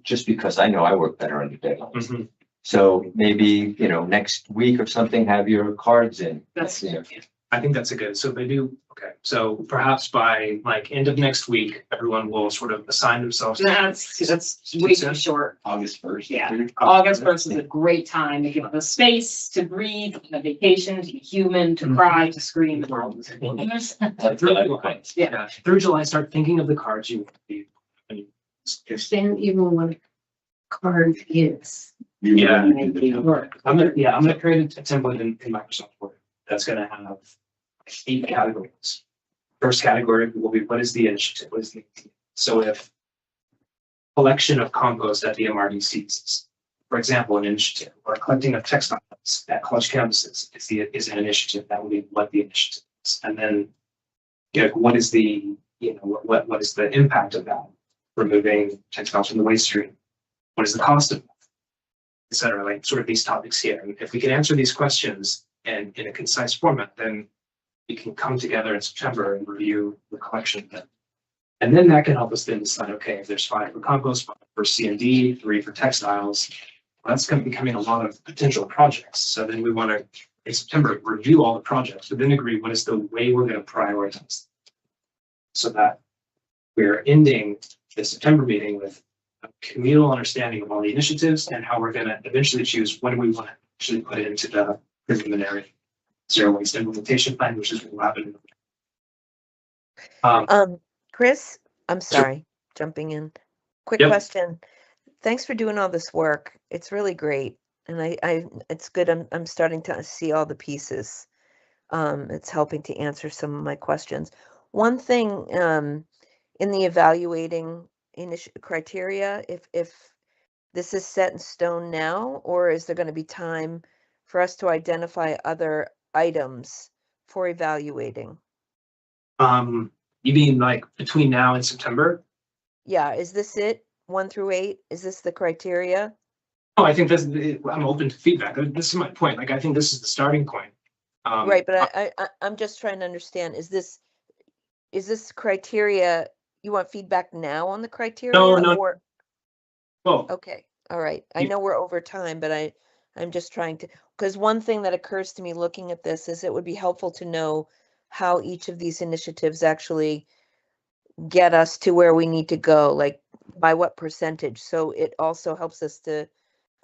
just because I know I work better under deadlines. Mm-hmm. So maybe, next week or something, have your cards in. That's, I think that's a good, so they do, okay. So perhaps by like end of next week, everyone will sort of assign themselves. that's way too short. August 1st. Yeah. August 1st is a great time to give the space to breathe, a vacation, to be human, to cry, to scream. And all those things. Yeah, through July, start thinking of the cards you want to be. Understand even what a card is. Yeah. Or I'm gonna create a template in Microsoft Word that's gonna have 8 categories. First category will be what is the initiative? What is the, so if collection of compost at the MRDCs, for example, an initiative, or collecting of textiles at college campuses is an initiative, that would be what the initiative is. And then, what is the, what is the impact of that? Removing textiles from the waste stream. What is the cost of that? Et cetera, like sort of these topics here. And if we can answer these questions and in a concise format, then we can come together in September and review the collection of them. And then that can help us then decide, okay, if there's 5 for compost, 5 for C&D, 3 for textiles, well, that's going to be becoming a lot of potential projects. So then we want to, in September, review all the projects, but then agree what is the way we're going to prioritize so that we're ending the September meeting with a communal understanding of all the initiatives and how we're going to eventually choose when we want to actually put it into the preliminary zero waste implementation plan, which is what will happen. Chris, I'm sorry, jumping in. Quick Yep. question. Thanks for doing all this work. It's really great. And it's good. I'm starting to see all the pieces. It's helping to answer some of my questions. One thing, in the evaluating criteria, if this is set in stone now, or is there going to be time for us to identify other items for evaluating? You mean like between now and September? Yeah, is this it? 1 through 8? Is this the criteria? Oh, I think I'm open to feedback. This is my point. Like, I think this is the starting point. Right, but I'm just trying to understand, is this criteria, you want feedback now on the criteria? No. Or, Well, okay, all right. I know we're over time, but I'm just trying to, because one thing that occurs to me looking at this is it would be helpful to know how each of these initiatives actually get us to where we need to go, like by what percentage. So it also helps us to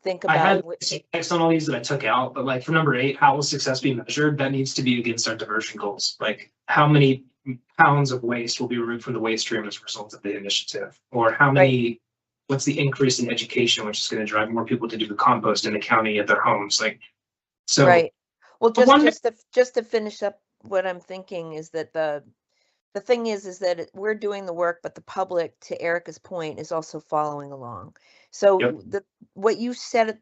think I had about. text on all these that I took out, but like for number 8, how will success be measured? That needs to be against our diversion goals. Like how many pounds of waste will be removed from the waste stream as a result of the initiative? Or how many, what's the increase in education, which is going to drive more people to do the compost in the county at their homes? Like, so. Right. Well, one- just to finish up, what I'm thinking is that the thing is that we're doing the work, but the public, to Erica's point, is also following along. So Yep. what you said,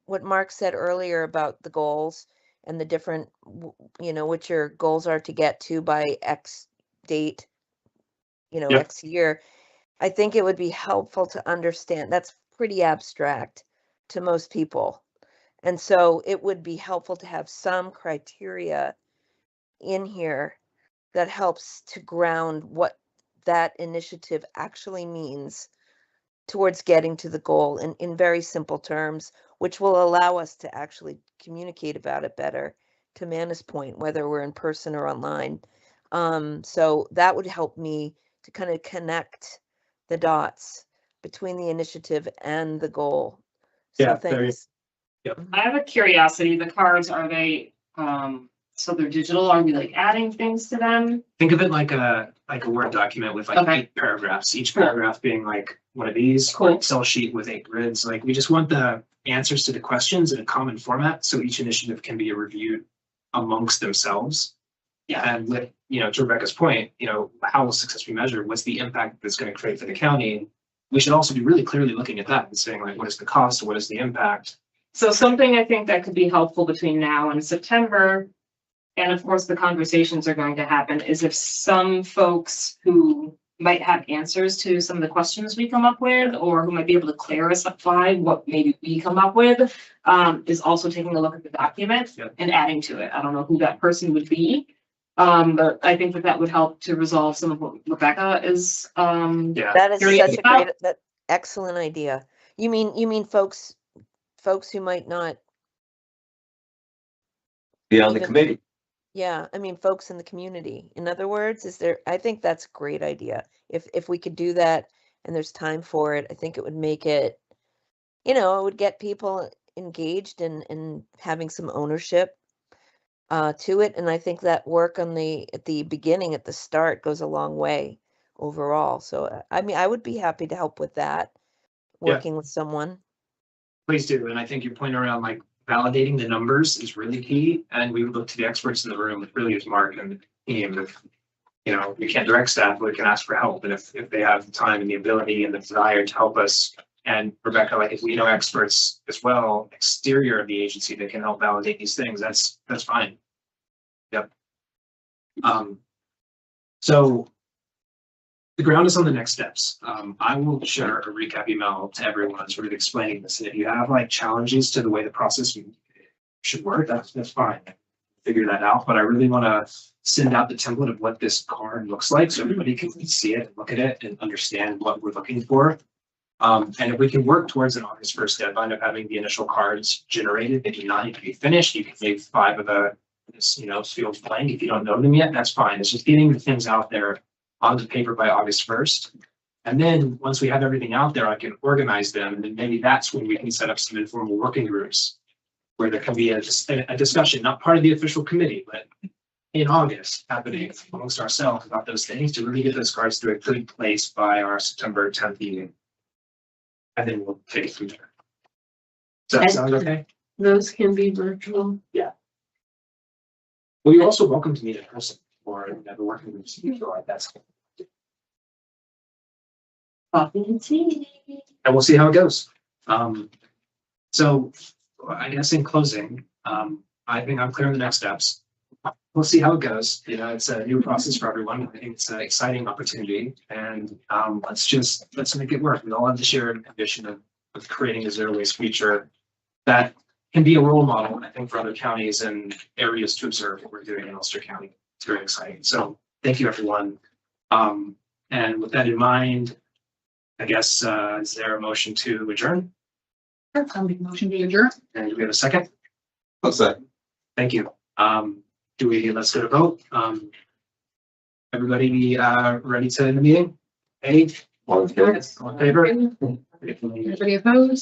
what Mark said earlier about the goals and the different, what your goals are to get to by X date, Yep. X year. I think it would be helpful to understand. That's pretty abstract to most people. And so it would be helpful to have some criteria in here that helps to ground what that initiative actually means towards getting to the goal in very simple terms, which will allow us to actually communicate about it better, to Mana's point, whether we're in person or online. So that would help me to kind of connect the dots between the initiative and the goal. So Yeah, very- thanks. I have a curiosity. The cards, are they, so they're digital? Are we like adding things to them? Think of it like a Word document with like Okay. 8 paragraphs, each Cool. paragraph being like one of these, Cool. or an Excel sheet with 8 grids. Like we just want the answers to the questions in a common format, so each initiative can be reviewed amongst themselves. Yeah. And with, to Rebecca's point, how will success be measured? What's the impact that's going to create for the county? We should also be really clearly looking at that and saying like, what is the cost? What is the impact? So something I think that could be helpful between now and September, and of course the conversations are going to happen, is if some folks who might have answers to some of the questions we come up with, or who might be able to clarify what maybe we come up with, is also taking a look at the document Yep. and adding to it. I don't know who that person would be. But I think that would help to resolve some of what Rebecca is, Yeah. That is Curious such a about- great, excellent idea. You mean folks who might not, Be on the Even- committee. yeah, I mean, folks in the community. In other words, I think that's a great idea. If we could do that and there's time for it, I think it would make it, it would get people engaged and having some ownership to it. And I think that work at the beginning, at the start, goes a long way overall. So, I mean, I would be happy to help with that, Yeah. working with someone. Please do. And I think your point around like validating the numbers is really key. And we would look to the experts in the room, it really is Mark and the team. If, we can't direct staff, we can ask for help. And if they have the time and the ability and the desire to help us, and Rebecca, like if we know experts as well, exterior of the agency that can help validate these things, that's fine. Yep. So the ground is on the next steps. I will share a recap email to everyone sort of explaining this. And if you have like challenges to the way the process should work, that's fine. Figure that out. But I really want to send out the template of what this card looks like so everybody can see it, look at it, and understand what we're looking for. And if we can work towards an August 1st deadline of having the initial cards generated, they do not need to be finished. You can leave 5 of the fields blank. If you don't know them yet, that's fine. It's just getting the things out there onto paper by August 1st. And then once we have everything out there, I can organize them. And then maybe that's when we can set up some informal working groups where there can be a discussion, not part of the official committee, but in August happening amongst ourselves about those things to really get those cards to a good place by our September 10th meeting. And then we'll take it from there. Does that sound okay? Those can be virtual. Well, you're also welcome to meet in person or the working groups if you feel like that's. coffee and tea. And we'll see how it goes. So I guess in closing, I think I'm clear on the next steps. We'll see how it goes. It's a new process for everyone. I think it's an exciting opportunity, and let's make it work. We all have the shared ambition of creating a zero waste future that can be a role model, I think, for other counties and areas to observe what we're doing in Ulster County. It's very exciting. So thank you, everyone. And with that in mind, I guess, is there a motion to adjourn? I'll make a motion to adjourn. And do we have a second? What's that? Thank you. Let's go to vote. Everybody, ready to end the meeting? 8, All in favor? all in favor? Anybody opposed?